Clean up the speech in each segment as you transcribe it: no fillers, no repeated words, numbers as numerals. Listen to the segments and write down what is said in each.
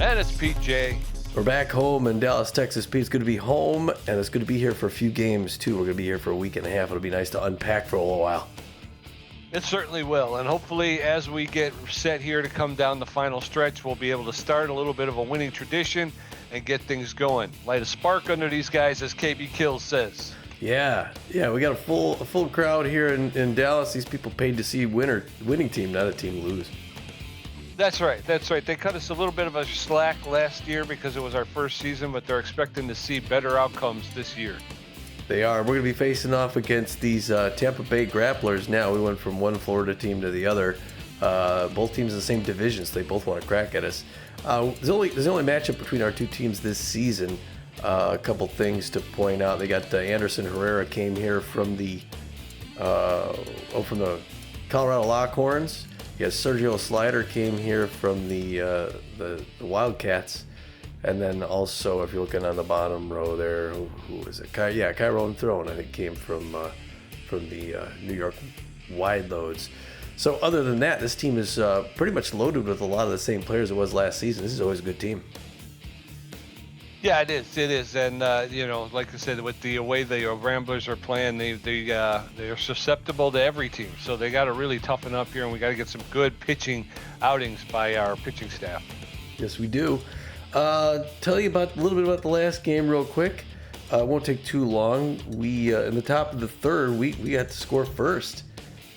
And it's Pete J. We're back home in Dallas, Texas. Pete, it's good to be home, and it's good to be here for a few games, too. We're going to be here for a week and a half. It'll be nice to unpack for a little while. It certainly will. And hopefully, as we get set here to come down the final stretch, we'll be able to start a little bit of a winning tradition and get things going. Light a spark under these guys, as KB Kills says. Yeah, we got a full crowd here in Dallas. These people paid to see winning team, not a team lose. That's right. They cut us a little bit of a slack last year because it was our first season, but they're expecting to see better outcomes this year. They are. We're going to be facing off against these Tampa Bay Grapplers now. We went from one Florida team to the other. Both teams in the same division, so they both want to crack at us. There's the only matchup between our two teams this season. A couple things to point out. They got Anderson Herrera came here from the Colorado Lockhorns. Yes, Sergio Slider came here from the Wildcats, and then also, if you're looking on the bottom row there, who is it? Kyron Throne, I think, came from the New York Wide Loads. So other than that, this team is pretty much loaded with a lot of the same players it was last season. This is always a good team. Yeah, it is, and like I said, with the way the Ramblers are playing, they're susceptible to every team. So they got to really toughen up here, and we got to get some good pitching outings by our pitching staff. Yes, we do. Tell you a little bit about the last game real quick. It won't take too long. We in the top of the third, we got to score first.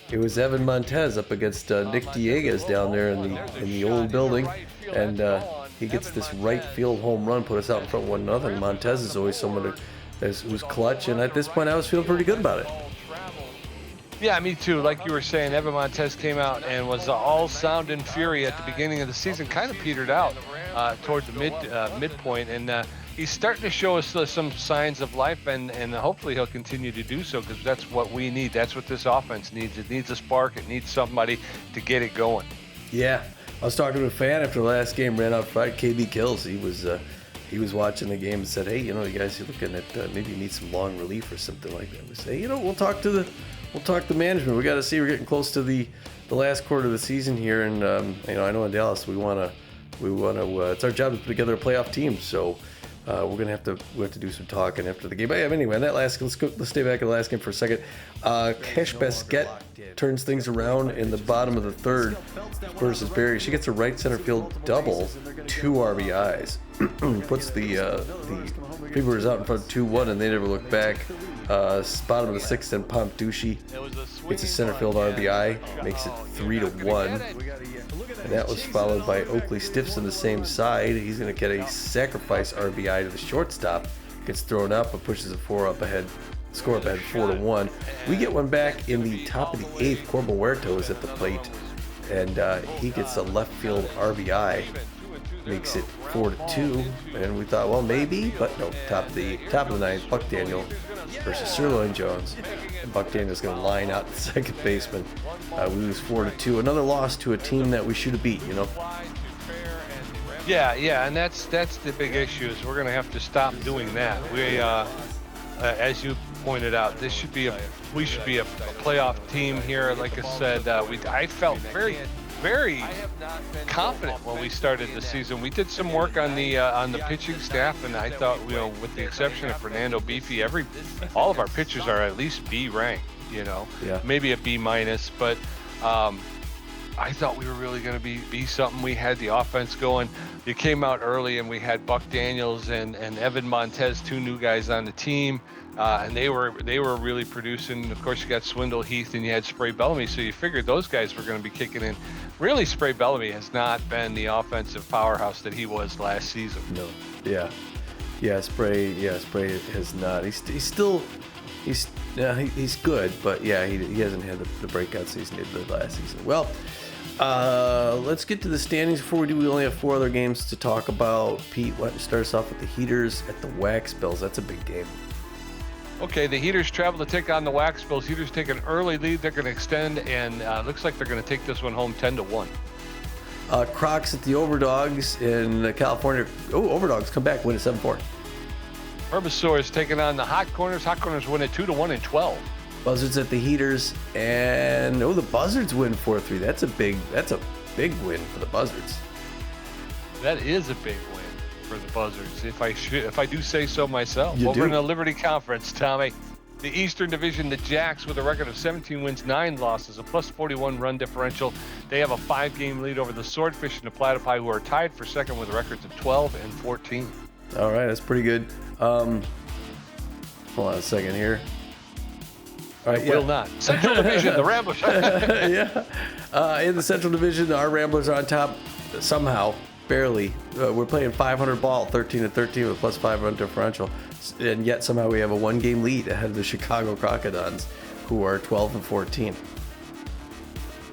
It was Evan Montez up against Nick Dieguez down there in the old building, and he gets this right field home run, put us out in front 1-0. Montez is always someone who's clutch, and at this point I was feeling pretty good about it. Yeah, me too. Like you were saying, Evan Montez came out and was all sound and fury at the beginning of the season. Kind of petered out towards the midpoint, and he's starting to show us some signs of life, and hopefully he'll continue to do so, because that's what we need. That's what this offense needs. It needs a spark. It needs somebody to get it going. Yeah. I was talking to a fan after the last game, ran out front, KB Kills. He was watching the game and said, hey, you guys are looking at maybe you need some long relief or something like that. We say, we'll talk to management. We got to see. We're getting close to the last quarter of the season here, and I know in Dallas we want to. It's our job to put together a playoff team. So we have to do some talking after the game. But anyway, let's stay back in the last game for a second. Cash Basquette turns things around in the bottom of the third versus Barry. She gets a right center field double, 2 RBIs. Puts the Freebooters out in front 2-1, and they never look back. Bottom of the sixth, then Pompducci gets a center field RBI, makes it 3-1. And that was followed by Oakley Stiffs on the same side. He's going to get a sacrifice RBI to the shortstop. Gets thrown up, but pushes the score up ahead 4-1. We get one back in the top of the 8th. Corbin Huerta is at the plate, and he gets a left field RBI. Makes it 4-2, and we thought, well, maybe, but no. Top of the 9th, Buck Daniel versus Sirloin Jones. And Buck Daniel's going to line out the second baseman. We lose 4-2. Another loss to a team that we should have beat. Yeah, and that's the big issue. Is we're going to have to stop doing that. We, as you pointed out, we should be a playoff team here. Like I said, I felt very, very confident when we started the season. We did some work on the pitching staff, and I thought, with the exception of Fernando Beefy, all of our pitchers are at least B ranked. Maybe a B minus, but I thought we were really going to be something. We had the offense going. You came out early, and we had Buck Daniels and Evan Montez, 2 new guys on the team. And they were really producing. Of course, you got Swindle Heath, and you had Spray Bellamy, so you figured those guys were going to be kicking in. Really, Spray Bellamy has not been the offensive powerhouse that he was last season. No. Spray has not. He's good, but he hasn't had the breakout season he did last season. Well, let's get to the standings. Before we do, we only have 4 other games to talk about. Pete, why don't you start us off with the Heaters at the Wax Bills? That's a big game. Okay, the Heaters travel to take on the Wax Bills. Heaters take an early lead. They're going to extend, and looks like they're going to take this one home 10-1. Crocs at the Overdogs in California. Overdogs come back, win at 7-4. Herbivores is taking on the Hot Corners. Hot Corners win at 2-1 and 12. Buzzards at the Heaters, and the Buzzards win 4-3. That's a big win for the Buzzards. That is a big win for the Buzzards, if I do say so myself. You Over do. in the Liberty Conference, Tommy, the Eastern Division, the Jacks with a record of 17 wins, 9 losses, a plus 41 run differential. They have a 5-game lead over the Swordfish and the Platypi, who are tied for second with records of 12 and 14. All right, that's pretty good. Hold on a second here. All right, Will not. Central Division, the Ramblers. Yeah. In the Central Division, our Ramblers are on top somehow, barely. We're playing 500 ball, 13-13 with plus 5 run differential. And yet somehow we have a 1-game lead ahead of the Chicago Crocodons, who are 12 and 14.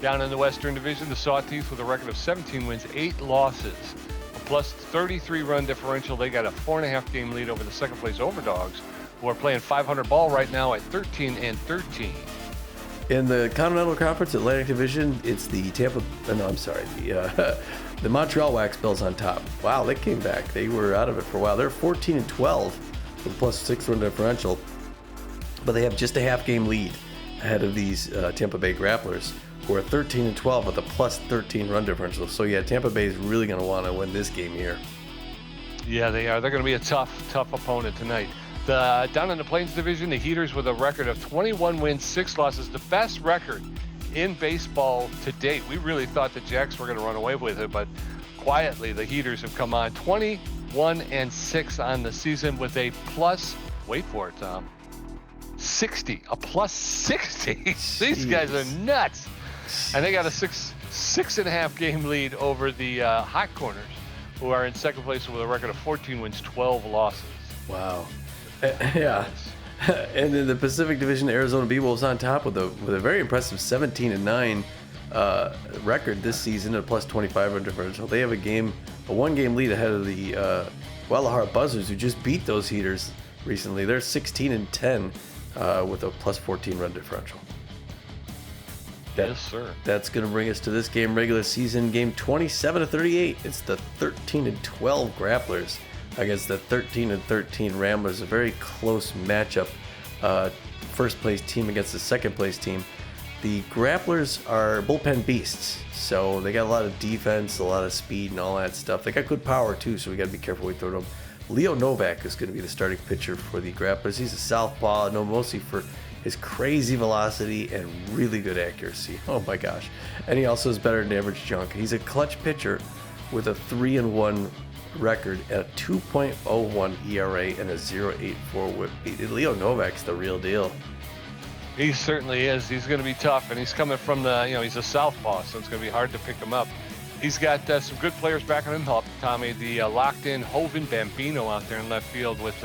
Down in the Western Division, the Sawteeth with a record of 17 wins, 8 losses, a plus 33 run differential. They got a 4.5-game lead over the second place Overdogs, who are playing 500 ball right now at 13 and 13. In the Continental Conference Atlantic Division, it's the the Montreal Wax Bills on top. Wow, they came back. They were out of it for a while. They're 14 and 12 with a plus 6 run differential, but they have just a half-game lead ahead of these Tampa Bay Grapplers, who are 13 and 12 with a plus 13 run differential. So yeah, Tampa Bay is really going to want to win this game here. Yeah, they are. They're going to be a tough opponent tonight. Down in the Plains Division, the Heaters with a record of 21 wins, 6 losses, the best record in baseball to date. We really thought the Jacks were going to run away with it, but quietly the Heaters have come on 21 and 6 on the season with a plus, wait for it, Tom, 60, a plus 60. These guys are nuts. And they got a 6.5 game lead over the Hot Corners, who are in second place with a record of 14 wins, 12 losses. Wow. Yeah. And in the Pacific Division, Arizona B-Wolves on top with a very impressive 17 and 9 record this season at plus 25 run differential. They have a 1-game lead ahead of the Guadalajara Buzzards, who just beat those Heaters recently. They're 16 and 10 with a plus 14 run differential. Yes, sir. That's going to bring us to this game, regular season game 27-38. It's the 13 and 12 Grapplers against the 13 and 13 Ramblers. A very close matchup. First place team against the second place team. The Grapplers are bullpen beasts, so they got a lot of defense, a lot of speed, and all that stuff. They got good power too, so we got to be careful we throw them. Leo Novak is going to be the starting pitcher for the Grapplers. He's a southpaw, known mostly for his crazy velocity and really good accuracy. Oh my gosh! And he also is better than average junk. He's a clutch pitcher with a 3-1 record at a 2.01 ERA and a 0.84 WHIP. Leo Novak's the real deal. He certainly is. He's going to be tough, and he's coming from he's a southpaw, so it's going to be hard to pick him up. He's got some good players backing him up, Tommy. The locked-in Hovind Bambino out there in left field with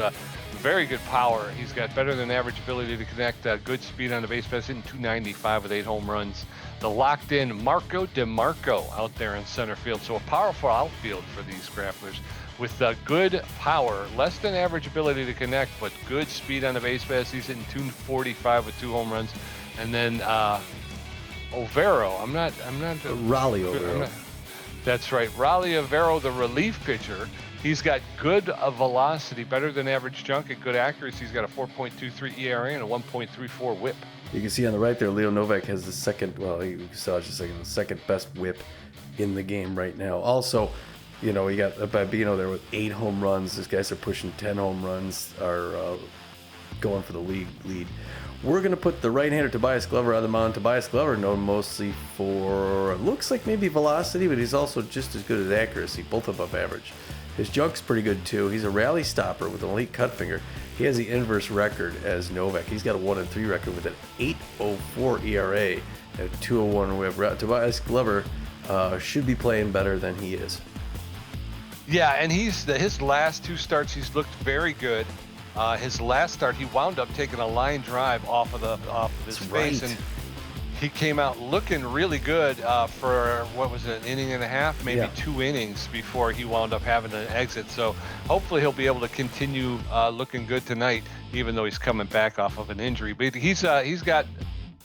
very good power. He's got better than average ability to connect, good speed on the base paths, hitting 295 with 8 home runs. The locked-in Marco DeMarco out there in center field. So a powerful outfield for these Grapplers with good power, less than average ability to connect, but good speed on the base paths. He's hitting 245 with 2 home runs. And then Overo, Raleigh Overo. That's right. Raleigh Overo, the relief pitcher. He's got good velocity, better than average junk, and good accuracy. He's got a 4.23 ERA and a 1.34 WHIP. You can see on the right there, Leo Novak has the second best WHIP in the game right now. Also, you got Bambino there with 8 home runs. These guys are pushing 10 home runs, are going for the league lead. We're going to put the right-hander Tobias Glover on the mound. Tobias Glover known mostly for, looks like maybe velocity, but he's also just as good at accuracy, both above average. His junk's pretty good too. He's a rally stopper with an elite cut finger. He has the inverse record as Novak. He's got a 1-3 record with an 8.04 ERA and a 2.01 WHIP. Tobias Glover should be playing better than he is. Yeah, and his last 2 starts, he's looked very good. His last start, he wound up taking a line drive off of his face, and he came out looking really good for an inning and a half, maybe 2 innings before he wound up having an exit. So hopefully he'll be able to continue looking good tonight, even though he's coming back off of an injury. But he's got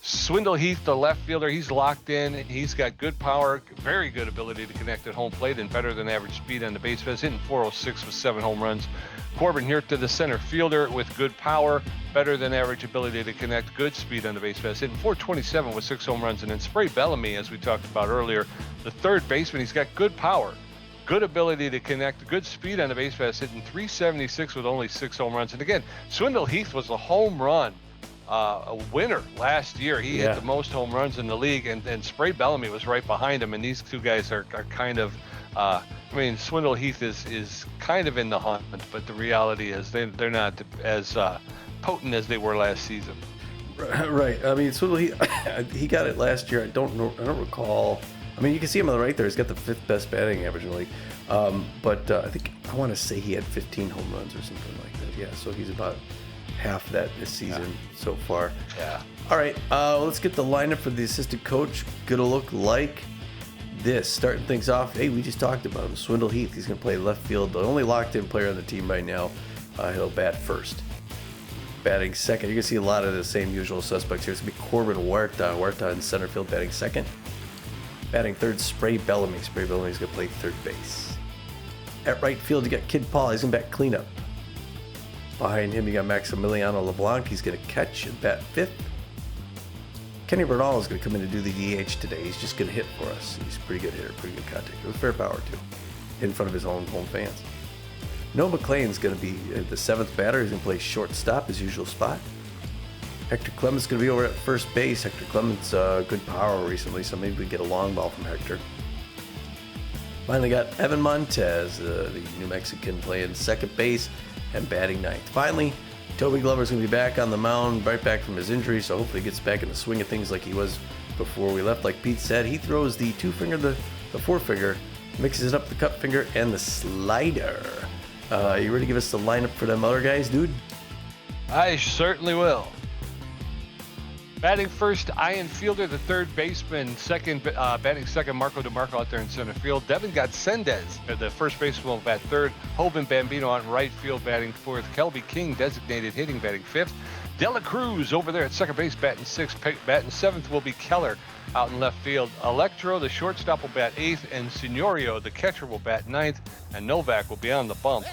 Swindle Heath, the left fielder. He's locked in. He's got good power, very good ability to connect at home plate, and better than average speed on the base paths, hitting 406 with 7 home runs. Corbin Hirt, the center fielder with good power, better than average ability to connect, good speed on the base paths, hitting 427 with 6 home runs. And then Spray Bellamy, as we talked about earlier, the third baseman, he's got good power, good ability to connect, good speed on the base pass, hitting 376 with only 6 home runs. And again, Swindle Heath was a home run a winner last year. He hit the most home runs in the league, and Spray Bellamy was right behind him. And these two guys are kind of, I mean, Swindle Heath is kind of in the hunt, but the reality is they're not as potent as they were last season. Right. I mean, Swindle he got it last year. I don't recall. I mean, you can see him on the right there. He's got the 5th best batting average in the league. But I want to say he had 15 home runs or something like that. Yeah, so he's about half that this season so far. Yeah. All right, let's get the lineup for the assistant coach. Gonna look like this. Starting things off, hey, we just talked about him. Swindle Heath. He's gonna play left field. The only locked-in player on the team right now. He'll bat first. Batting second, you're gonna see a lot of the same usual suspects here. It's gonna be Corbin Huerta. Huerta in center field, batting second. Batting third, Spray Bellamy. Spray Bellamy's gonna play third base. At right field, you got Kid Paul. He's gonna bat cleanup. Behind him, you got Maximiliano LeBlanc. He's gonna catch and bat fifth. Kenny Bernal is gonna come in to do the DH today. He's just gonna hit for us. He's a pretty good hitter, pretty good contact with fair power too, in front of his own home fans. Noah McLean's going to be the 7th batter. He's going to play shortstop, his usual spot. Hector Clemens going to be over at first base. Hector Clemens, good power recently, so maybe we get a long ball from Hector. Finally got Evan Montez, the New Mexican, playing second base and batting ninth. Finally, Toby Glover's going to be back on the mound, right back from his injury, so hopefully he gets back in the swing of things like he was before we left. Like Pete said, he throws the 2-finger, the 4-finger, mixes it up, the cup finger, and the slider. You ready to give us the lineup for them other guys, dude? I certainly will. Batting first, Ian Fielder, the third baseman. Batting second, Marco DeMarco out there in center field. Devin Godsendez, the first baseman, will bat third. Hoban Bambino on right field, batting fourth. Kelby King, designated hitting, batting fifth. Dela Cruz over there at second base, batting sixth. Batting seventh will be Keller out in left field. Electro, the shortstop, will bat eighth, and Signorio, the catcher, will bat ninth, and Novak will be on the bump.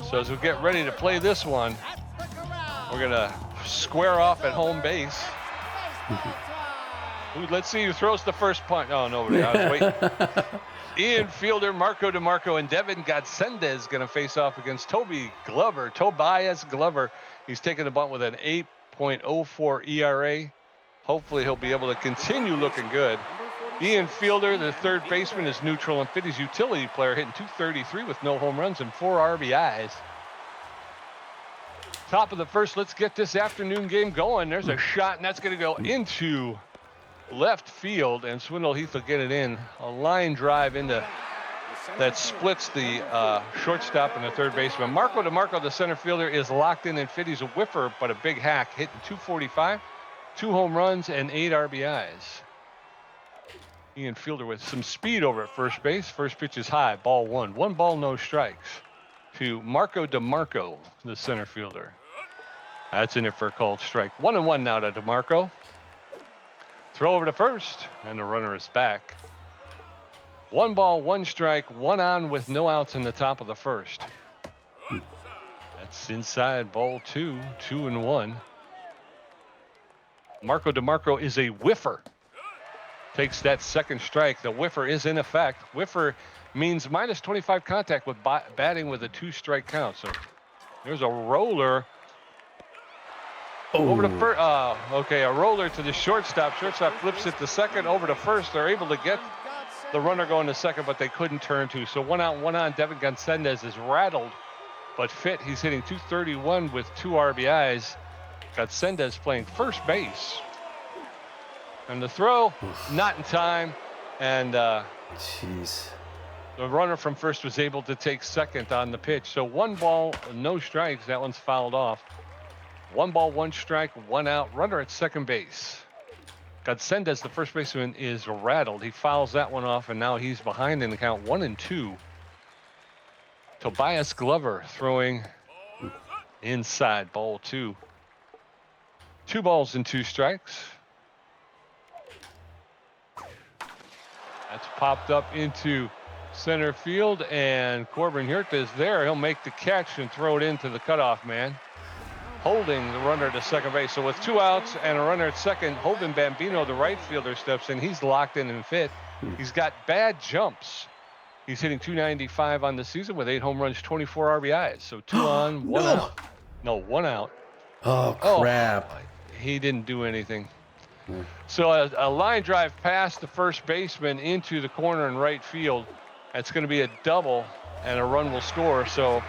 So as we get ready to play this one, we're gonna square off at home base. Ooh, let's see who throws the first punt. Oh, nobody. I was waiting. Ian Fielder, Marco DeMarco, and Devin Godsendez going to face off against Tobias Glover. He's taking the bunt with an 8.04 ERA. Hopefully he'll be able to continue looking good. Ian Fielder, the third baseman, is neutral and fit. He's utility player, hitting .233 with no home runs and 4 RBIs. Top of the first, let's get this afternoon game going. There's a shot, and that's going to go into left field, and Swindle Heath will get it in. A line drive into that splits the shortstop and the third baseman. Marco DeMarco, the center fielder, is locked in and fit. He's a whiffer, but a big hack, hitting .245, 2 home runs, and 8 RBIs. Ian Fielder with some speed over at first base. First pitch is high, ball one. 1 ball, no strikes to Marco DeMarco, the center fielder. That's in it for a called strike. 1-1 now to DeMarco. Throw over to first, and the runner is back. 1 ball, 1 strike, 1 on with no outs in the top of the first. That's inside, ball 2, 2-1. Marco DeMarco is a whiffer. Takes that second strike. The whiffer is in effect. Whiffer means minus 25 contact with batting with a 2-strike count. So there's a roller. Over to first. Okay, a roller to the shortstop. Shortstop flips it to second, over to first. They're able to get the runner going to second, but they couldn't turn to. So 1 out, 1 on. Devin Godsendez is rattled, but fit. He's hitting .231 with 2 RBIs. Godsendez playing first base. And the throw, not in time. And jeez. The runner from first was able to take second on the pitch. So 1 ball, no strikes. That one's fouled off. 1 ball, 1 strike, 1 out. Runner at second base. Godsendez, the first baseman, is rattled. He fouls that one off, and now he's behind in the count 1-2. Tobias Glover throwing inside, ball 2. 2 balls and 2 strikes. That's popped up into center field, and Corbin Huerta is there. He'll make the catch and throw it into the cutoff man, holding the runner to second base. So with 2 outs and a runner at second, Hoban Bambino, the right fielder, steps in. He's locked in and fit. He's got bad jumps. He's hitting 295 on the season with 8 home runs, 24 RBIs. So 2 on, 1 No. out. No, 1 out. Oh, Oh, crap. he didn't do anything. So a line drive past the first baseman into the corner in right field. That's going to be a double, and a run will score. So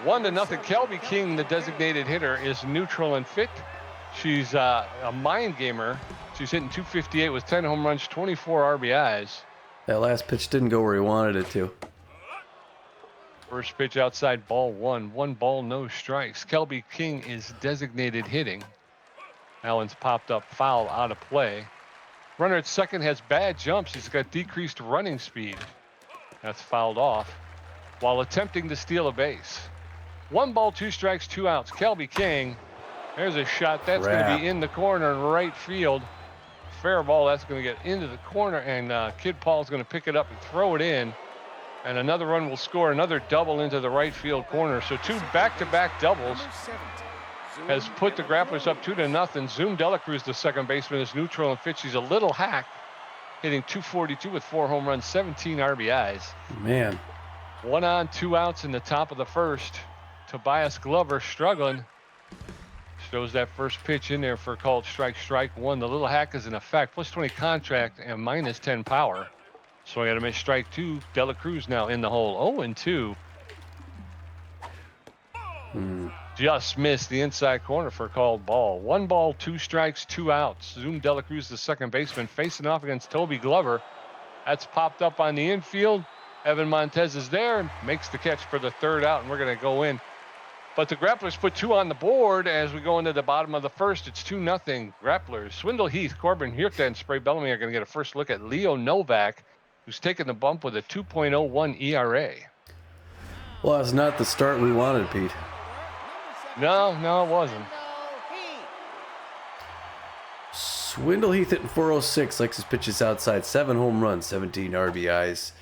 1-0. Kelby King, the designated hitter, is neutral and fit. She's a mind gamer. She's hitting 258 with 10 home runs, 24 RBIs. That last pitch didn't go where he wanted it to. First pitch outside, ball 1. 1 ball, no strikes. Kelby King is designated hitting. That one's popped up, foul, out of play. Runner at second has bad jumps. He's got decreased running speed. That's fouled off while attempting to steal a base. 1 ball, 2 strikes, 2 outs. Kelby King, there's a shot. That's going to be in the corner in right field. Fair ball. That's going to get into the corner, and Kid Paul's going to pick it up and throw it in. And another run will score, another double into the right field corner. So 2 back-to-back doubles has put the Grapplers up 2-0. Zoom Delacruz, the second baseman, is neutral and fit. She's a little hack, hitting 242 with 4 home runs, 17 RBIs. Man. 1 on, 2 outs in the top of the first. Tobias Glover struggling. Shows that first pitch in there for called strike 1. The little hack is in effect. Plus 20 contract and minus 10 power. So I got to miss strike 2. Dela Cruz now in the hole. 0-2. Just missed the inside corner for a called ball. 1 ball, 2 strikes, 2 outs. Zoom Dela Cruz, the second baseman, facing off against Toby Glover. That's popped up on the infield. Evan Montez is there and makes the catch for the 3rd out, and we're going to go in. But the Grapplers put 2 on the board as we go into the bottom of the first. It's 2-0 Grapplers. Swindle Heath, Corbin Hirta, and Spray Bellamy are going to get a first look at Leo Novak, who's taken the bump with a 2.01 ERA. Well, that's not the start we wanted, Pete. No, it wasn't. Swindle Heath hitting 406, likes his pitches outside. 7 home runs, 17 RBIs.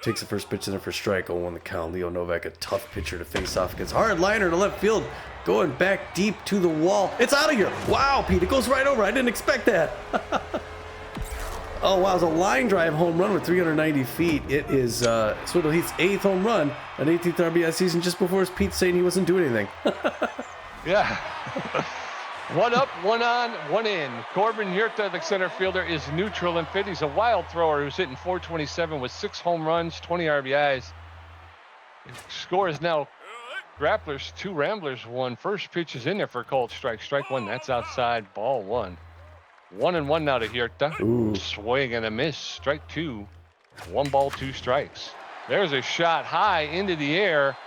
Takes the first pitch in there for strike, 0-1 the count. Leo Novak, a tough pitcher to face off against. Hard liner to left field, going back deep to the wall. It's out of here. Wow, Pete, it goes right over. I didn't expect that. Oh, wow, it's a line drive home run with 390 feet. It is Swindle Heath's 8th home run, an 18th RBI season, just before his Pete saying he wasn't doing anything. Yeah. 1 up, 1 on, 1 in. Corbin Hirta, the center fielder, is neutral and fit. He's a wild thrower who's hitting 427 with 6 home runs, 20 RBIs. Score is now Grapplers 2, Ramblers 1. First pitch is in there for a called strike. Strike 1, that's outside, ball 1. 1-1 now to Hirta. Ooh. Swing and a miss. Strike 2. 1 ball, 2 strikes. There's a shot high into the air.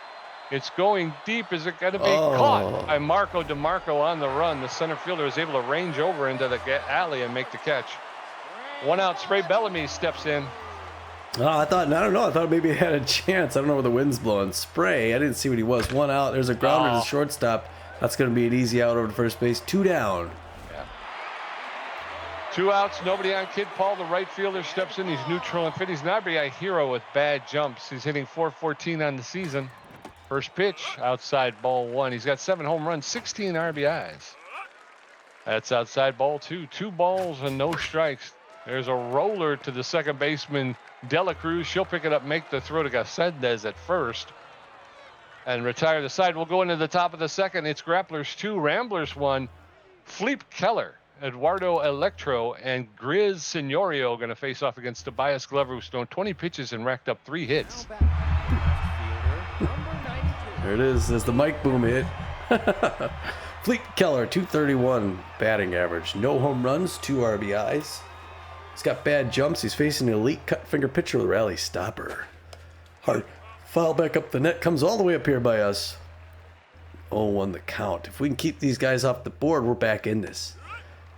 It's going deep. Is it going to be caught by Marco DeMarco on the run? The center fielder is able to range over into the alley and make the catch. 1 out. Spray Bellamy steps in. Oh, I don't know. I thought maybe he had a chance. I don't know where the wind's blowing. Spray, I didn't see what he was. 1 out. There's a grounder to the shortstop. That's going to be an easy out over to first base. 2 down. 2 outs, nobody on. Kid Paul, the right fielder, steps in. He's neutral and fit. He's not a hero with bad jumps. He's hitting 414 on the season. First pitch, outside, ball 1. He's got 7 home runs, 16 RBIs. That's outside, ball 2. 2 balls and no strikes. There's a roller to the second baseman, Dela Cruz. She'll pick it up, make the throw to Gasendez at first, and retire the side. We'll go into the top of the second. It's Grapplers 2, Ramblers 1. Fleep Keller, Eduardo Electro, and Grizz Signorio going to face off against Tobias Glover, who's thrown 20 pitches and racked up 3 hits. There it is. There's the mic boom hit. Fleet Keller, 231 batting average. No home runs, 2 RBIs. He's got bad jumps. He's facing an elite cut finger pitcher with a rally stopper. Hard foul back up the net. Comes all the way up here by us. 0-1 the count. If we can keep these guys off the board, we're back in this.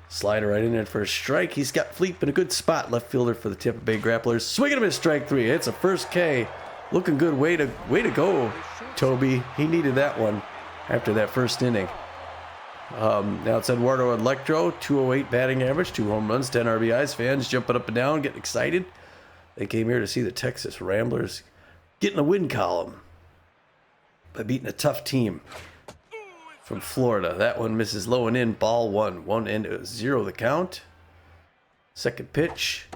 Slider right in there for a strike. He's got Fleet in a good spot. Left fielder for the Tampa Bay Grapplers. Swinging him at strike 3. It's a first K. Looking good. Way to go, Toby. He needed that one after that first inning. Now it's Eduardo Electro, 208 batting average, 2 home runs, 10 RBIs. Fans jumping up and down, getting excited. They came here to see the Texas Ramblers getting a win column by beating a tough team from Florida. That one misses low and in, ball 1. 1 and 0 the count. Second pitch.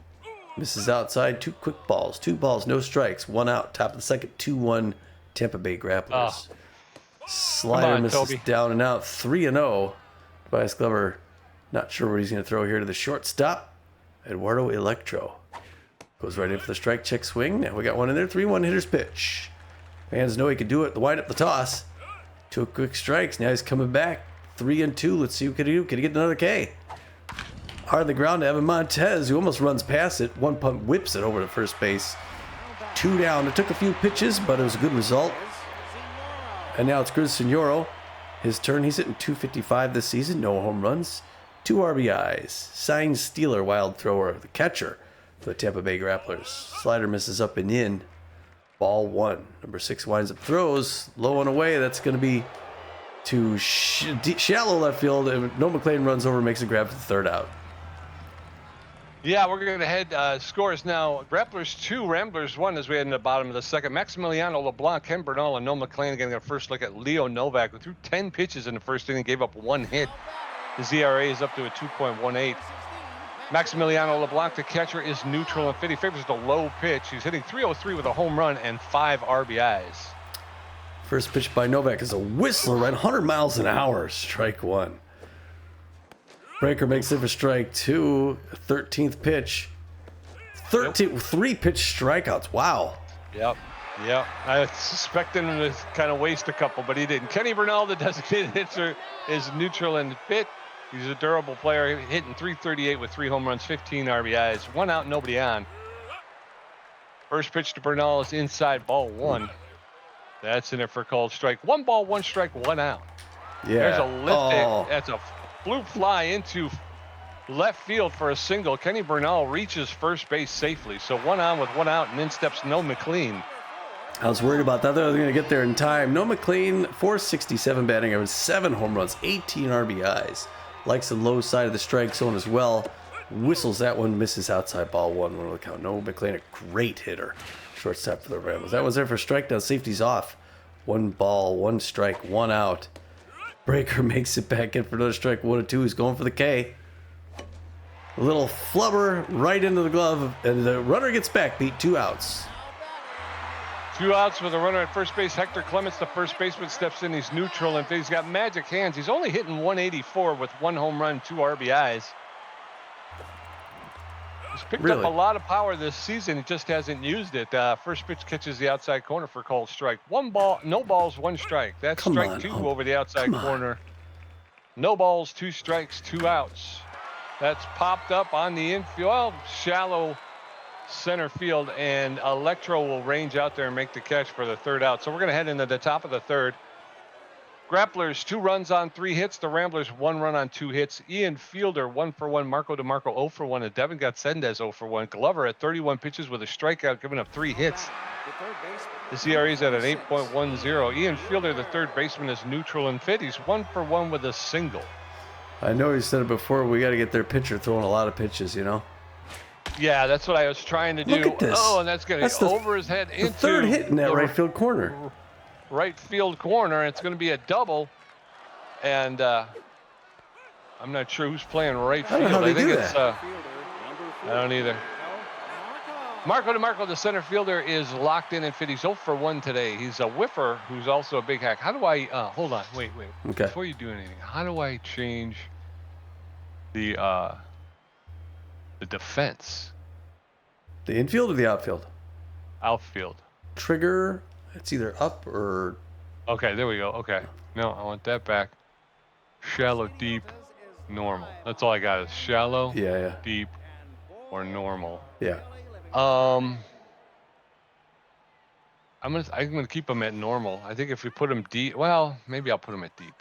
Misses outside. 2 quick balls. 2 balls, no strikes. 1 out. Top of the second. 2-1 Tampa Bay Grapplers. Slider on, misses Toby. down and out. 3-0. Tobias Glover not sure what he's going to throw here to the shortstop. Eduardo Electro. Goes right in for the strike check swing. Now we got one in there. 3-1 hitter's pitch. Fans know he could do it. The wind up the toss. 2 quick strikes. Now he's coming back. 3-2. Let's see what can he do. Can he get another K? Hard on the ground to Evan Montez, who almost runs past it. 1 pump whips it over to first base. 2 down. It took a few pitches, but it was a good result. And now it's Chris Signoro. His turn. He's hitting .255 this season. No home runs. 2 RBIs. Signed Steeler, wild thrower, the catcher for the Tampa Bay Grapplers. Slider misses up and in. Ball 1. Number 6 winds up, throws low and away. That's going to be to shallow left field. And Noah McLean runs over, makes a grab for the 3rd out. Yeah, we're going to head scores now. Grapplers 2, Ramblers 1 as we head in the bottom of the second. Maximiliano LeBlanc, Ken Bernal, and Noah McLean getting a first look at Leo Novak, who threw 10 pitches in the first inning, gave up 1 hit. His ERA is up to a 2.18. Maximiliano LeBlanc, the catcher, is neutral and fit. He favors the low pitch. He's hitting .303 with a home run and 5 RBIs. First pitch by Novak is a whistler, right 100 miles an hour. Strike 1. Breaker makes it for strike 2. 13th pitch. 3 pitch strikeouts. Wow. Yep. I was suspecting him to kind of waste a couple, but he didn't. Kenny Bernal, the designated hitter, is neutral and fit. He's a durable player, hitting .338 with 3 home runs, 15 RBIs, 1 out, nobody on. First pitch to Bernal is inside, ball 1. That's in it for a called strike. 1 ball, 1 strike, 1 out. Yeah. There's a lift. That's a blue fly into left field for a single. Kenny Bernal reaches first base safely. So 1 on with 1 out, and in steps Noah McLean. I was worried about that. They're going to get there in time. Noah McLean, .467 batting average, 7 home runs, 18 RBIs. Likes the low side of the strike zone as well. Whistles that one, misses outside, ball 1. One will count. Noah McLean, a great hitter. Shortstop for the Ramblers. That was there for strike. Now safety's off. 1 ball, 1 strike, 1 out. Breaker makes it back in for another strike. 1-2. He's going for the K. A little flubber right into the glove, and the runner gets back. Beat 2 outs. 2 outs with a runner at first base. Hector Clements, the first baseman, steps in. He's neutral and he's got magic hands. He's only hitting .184 with 1 home run, 2 RBIs. He's picked up a lot of power this season. He just hasn't used it. First pitch catches the outside corner for a called strike. 1 ball, no balls, 1 strike. That's strike 2 over the outside corner. No balls, 2 strikes, 2 outs. That's popped up on the infield, shallow center field, and Electro will range out there and make the catch for the 3rd out. So we're going to head into the top of the 3rd. Grapplers 2 runs on 3 hits. The Ramblers 1 run on 2 hits. Ian Fielder 1 for 1. Marco DeMarco 0 for 1. And Devin Gatsendez 0 for 1. Glover at 31 pitches with a strikeout, giving up 3 hits. His ERA is at an 8.10. Ian Fielder, the 3rd baseman, is neutral and fit. He's 1 for 1 with a single. I know you said it before. We got to get their pitcher throwing a lot of pitches, you know? Yeah, that's what I was trying to do. Look at this. Oh, and that's going to go over his head into the 3rd hit in that right field corner. Right field corner. It's going to be a double. And I'm not sure who's playing right field. I think it's I don't either. Marco DeMarco, the center fielder, is locked in and fit. He's 0 for 1 today. He's a whiffer who's also a big hack. How do I hold on, wait. Okay. Before you do anything, how do I change the defense? The infield or the outfield? Outfield. Trigger, it's either up or... Okay, there we go. Okay. No, I want that back. Shallow, deep, normal. That's all I got is shallow, deep, or normal. Yeah. I'm gonna keep them at normal. I think if we put them deep, well, maybe I'll put them at deep.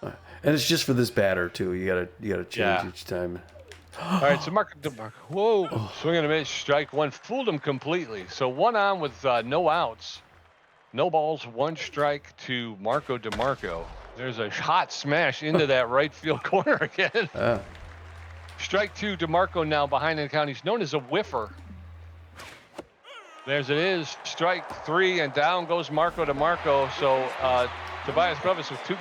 And it's just for this batter too. You gotta change each time. All right, so Marco DeMarco. Whoa, swing and a miss, strike 1, fooled him completely. So 1 on with no outs, no balls, 1 strike to Marco DeMarco. There's a hot smash into that right field corner again. Strike 2, DeMarco now behind the count. He's known as a whiffer. There's it is, strike 3, and down goes Marco DeMarco. So Tobias Glover with 2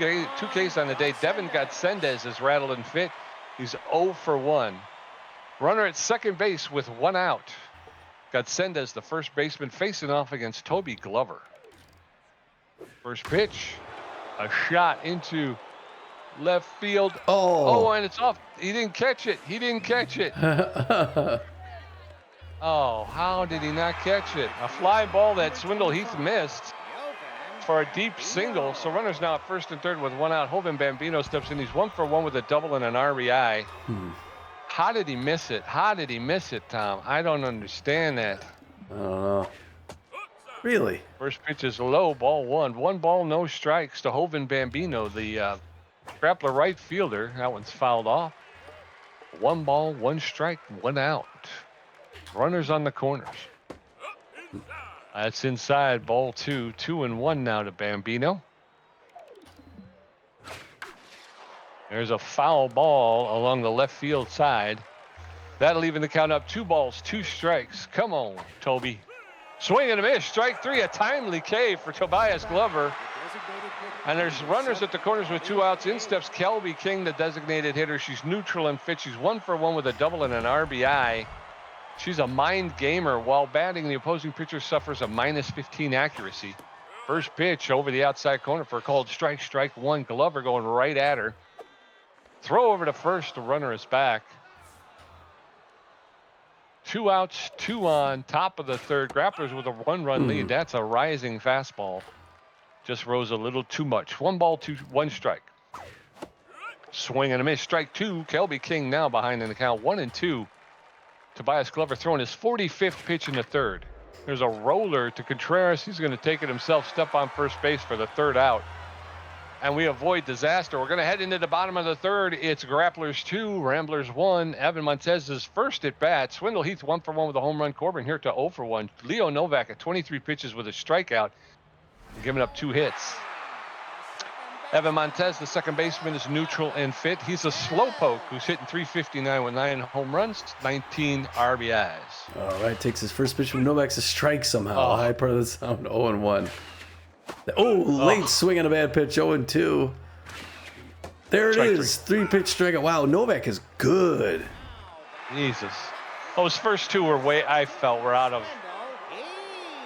Ks on the day. Devin Gatsendez is rattled and fit. He's 0 for 1. Runner at second base with one out. Godsendez, the first baseman, facing off against Toby Glover. First pitch, a shot into left field. Oh, And it's off. He didn't catch it. Oh, how did he not catch it? A fly ball that Swindle Heath missed for a deep single. So runners now at first and third with one out. Joven Bambino steps in. He's 1 for 1 with a double and an RBI. How did he miss it? Tom? I don't understand that. I don't know. Really? First pitch is low, ball one. 1 ball, no strikes to Joven Bambino, the Grappler right fielder. That one's fouled off. 1 ball, 1 strike, 1 out. Runners on the corners. That's inside, ball 2. 2-1 now to Bambino. There's a foul ball along the left field side. That'll even the count up. 2 balls, 2 strikes. Come on, Toby. Swing and a miss. Strike 3, a timely K for Tobias Glover. And there's runners at the corners with 2 outs. In steps Kelby King, the designated hitter. She's neutral and fit. She's 1 for 1 with a double and an RBI. She's a mind gamer. While batting, the opposing pitcher suffers a -15 accuracy. First pitch over the outside corner for a called strike. Strike 1. Glover going right at her. Throw over to first. The runner is back. 2 outs, 2 on. Top of the third. Grapplers with a 1-run lead. That's a rising fastball. Just rose a little too much. 1 ball, 1 strike. Swing and a miss. Strike 2. Kelby King now behind in the count. 1-2. Tobias Glover throwing his 45th pitch in the third. There's a roller to Contreras. He's going to take it himself. Step on first base for the 3rd out. And we avoid disaster. We're going to head into the bottom of the 3rd. It's Grapplers 2, Ramblers 1. Evan Montez's first at bat. Swindle Heath 1 for 1 with a home run. Corbin here to 0 for 1. Leo Novak at 23 pitches with a strikeout, giving up 2 hits. Evan Montez, the second baseman, is neutral and fit. He's a slowpoke who's hitting .359 with 9 home runs, 19 RBIs. All right, takes his first pitch from Novak's a strike somehow. High part of the sound, 0-1. Late swing on a bad pitch, 0-2. There it is, 3-pitch strikeout. Wow, Novak is good. Jesus. Those first 2 were I felt were out of.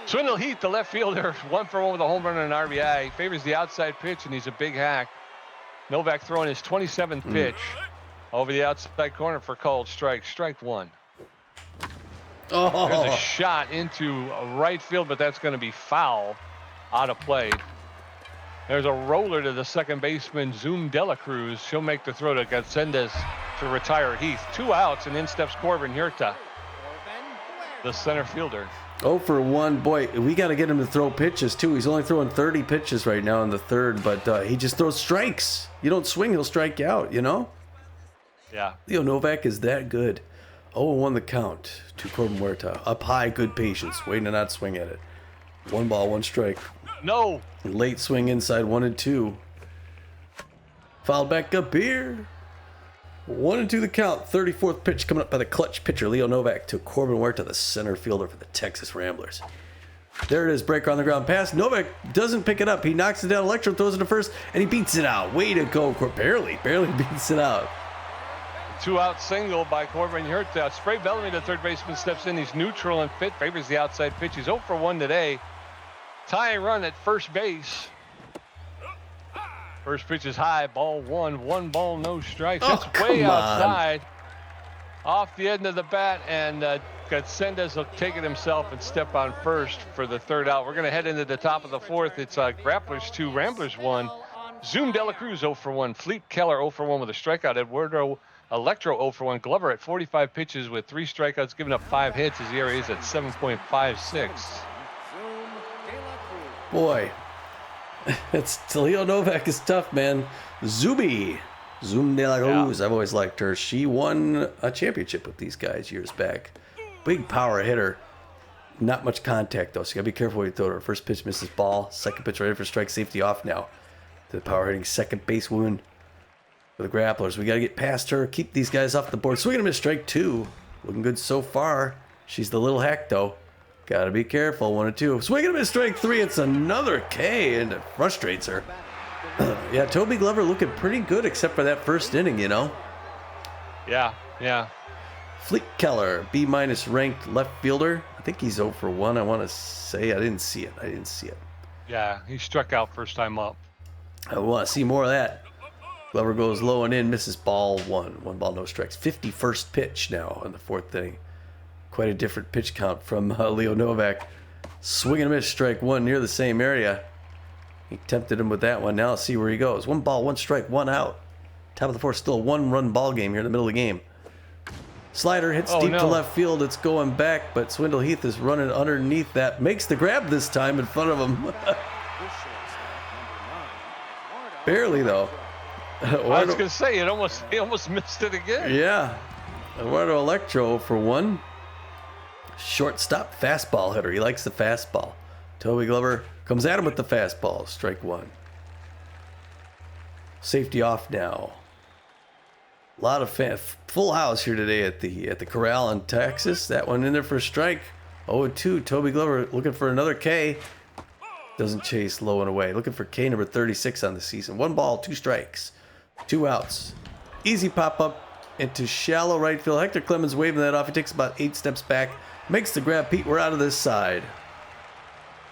Swindle Heath, the left fielder, 1 for 1 with a home run and an RBI. Favors the outside pitch, and he's a big hack. Novak throwing his 27th pitch over the outside corner for called strike. Strike 1. There's a shot into right field, but that's going to be foul. Out of play. There's a roller to the second baseman, Zoom Dela Cruz. She'll make the throw to Godsendez to retire Heath. 2 outs, and in steps Corbin Huerta, the center fielder. 0 for 1. Boy, we got to get him to throw pitches, too. He's only throwing 30 pitches right now in the 3rd, but he just throws strikes. You don't swing, he'll strike you out, you know? Yeah. Leo Novak is that good. 0-1 the count to Corbin Huerta. Up high, good patience, waiting to not swing at it. 1 ball, 1 strike. No. Late swing inside, 1-2. Fouled back up here. 1-2 the count. 34th pitch coming up by the clutch pitcher, Leo Novak, to Corbin Huerta, the center fielder for the Texas Ramblers. There it is, breaker on the ground pass. Novak doesn't pick it up. He knocks it down, Electro throws it to first, and he beats it out. Way to go. Barely beats it out. 2-out single by Corbin Huerta. Spray Bellamy, the third baseman, steps in. He's neutral and fit. Favors the outside pitch. He's 0 for 1 today. Tying run at first base. First pitch is high, ball 1. 1 ball, no strikes. It's way outside. Off the end of the bat, and Godsendez will take it himself and step on first for the 3rd out. We're going to head into the top of the 4th. It's Grapplers 2, Ramblers 1. Zoom Dela Cruz 0 for 1. Fleet Keller 0 for 1 with a strikeout. Eduardo Electro 0 for 1. Glover at 45 pitches with 3 strikeouts, giving up 5 hits. His ERA is at 7.56. Boy, Leo Novak is tough, man. Zoom Dela Cruz. I've always liked her. She won a championship with these guys years back. Big power hitter. Not much contact, though, so you got to be careful when you throw to her. First pitch misses ball. Second pitch ready for strike. Safety off now. To the power hitting second base woman for the Grapplers. We got to get past her. Keep these guys off the board. Swinging a miss, strike 2. Looking good so far. She's the little hack, though. Got to be careful. 1-2. Swinging a miss, strike 3. It's another K, and it frustrates her. Yeah, Toby Glover looking pretty good except for that first inning, you know? Yeah. Fleet Keller, B- ranked left fielder. I think he's 0 for 1. I want to say I didn't see it. Yeah, he struck out first time up. I want to see more of that. Glover goes low and in, misses ball 1. 1 ball, no strikes. 51st pitch now in the 4th inning. Quite a different pitch count from Leo Novak. Swing and a miss, strike 1 near the same area. He tempted him with that one. Now let's see where he goes. 1 ball, 1 strike, 1 out. Top of the 4th, still a 1-run ball game here in the middle of the game. Slider hits deep to left field. It's going back, but Swindle Heath is running underneath that. Makes the grab this time in front of him. Barely, though. I was going to say, he almost missed it again. Yeah. Eduardo Electro for 1. Shortstop fastball hitter. He likes the fastball. Toby Glover comes at him with the fastball. Strike 1. Safety off now. A lot of full house here today at the Corral in Texas. That one in there for a strike. 0-2. Toby Glover looking for another K. Doesn't chase low and away. Looking for K number 36 on the season. 1 ball, 2 strikes. 2 outs. Easy pop up into shallow right field. Hector Clemens waving that off. He takes about 8 steps back. Makes the grab. Pete, we're out of this side.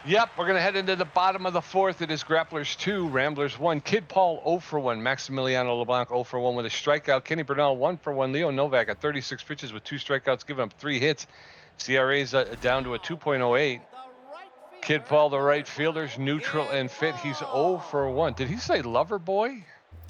Yep, we're going to head into the bottom of the 4th. It is Grapplers 2, Ramblers 1. Kid Paul 0 for 1. Maximiliano LeBlanc 0 for 1 with a strikeout. Kenny Bernal 1 for 1. Leo Novak at 36 pitches with 2 strikeouts, giving up 3 hits. CRA's down to a 2.08. Kid Paul, the right fielder's neutral and fit. He's 0 for 1. Did he say lover boy?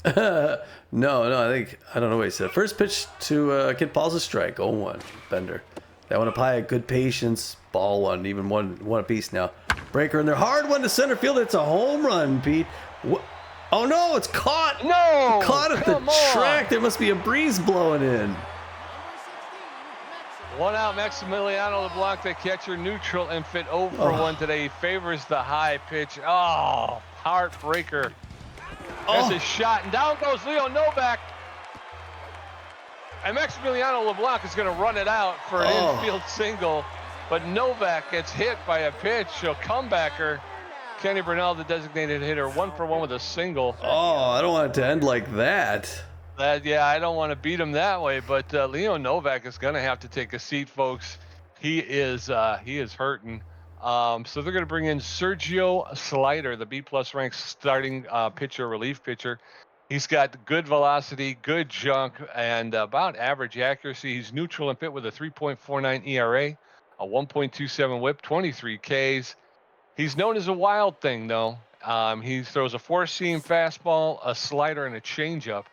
No, I don't know what he said. First pitch to Kid Paul's a strike. 0-1. Bender. That one up high, good patience. Ball 1, even one apiece now. Breaker in there. Hard one to center field. It's a home run, Pete. Oh, no, it's caught. No. Caught at the track. There must be a breeze blowing in. 1 out, Maximiliano LeBlanc, the catcher, neutral and fit 0 for 1 today. He favors the high pitch. Oh, heartbreaker. There's a shot, and down goes Leo Novak. And Maximiliano LeBlanc is going to run it out for an infield single. But Novak gets hit by a pitch. So comebacker. Kenny Bernal, the designated hitter, 1 for 1 with a single. Oh, I don't want it to end like that. Yeah, I don't want to beat him that way. But Leo Novak is going to have to take a seat, folks. He is hurting. So they're going to bring in Sergio Slider, the B+ ranked starting pitcher, relief pitcher. He's got good velocity, good junk, and about average accuracy. He's neutral and fit with a 3.49 ERA, a 1.27 whip, 23 Ks. He's known as a wild thing, though. He throws a 4-seam fastball, a slider, and a changeup.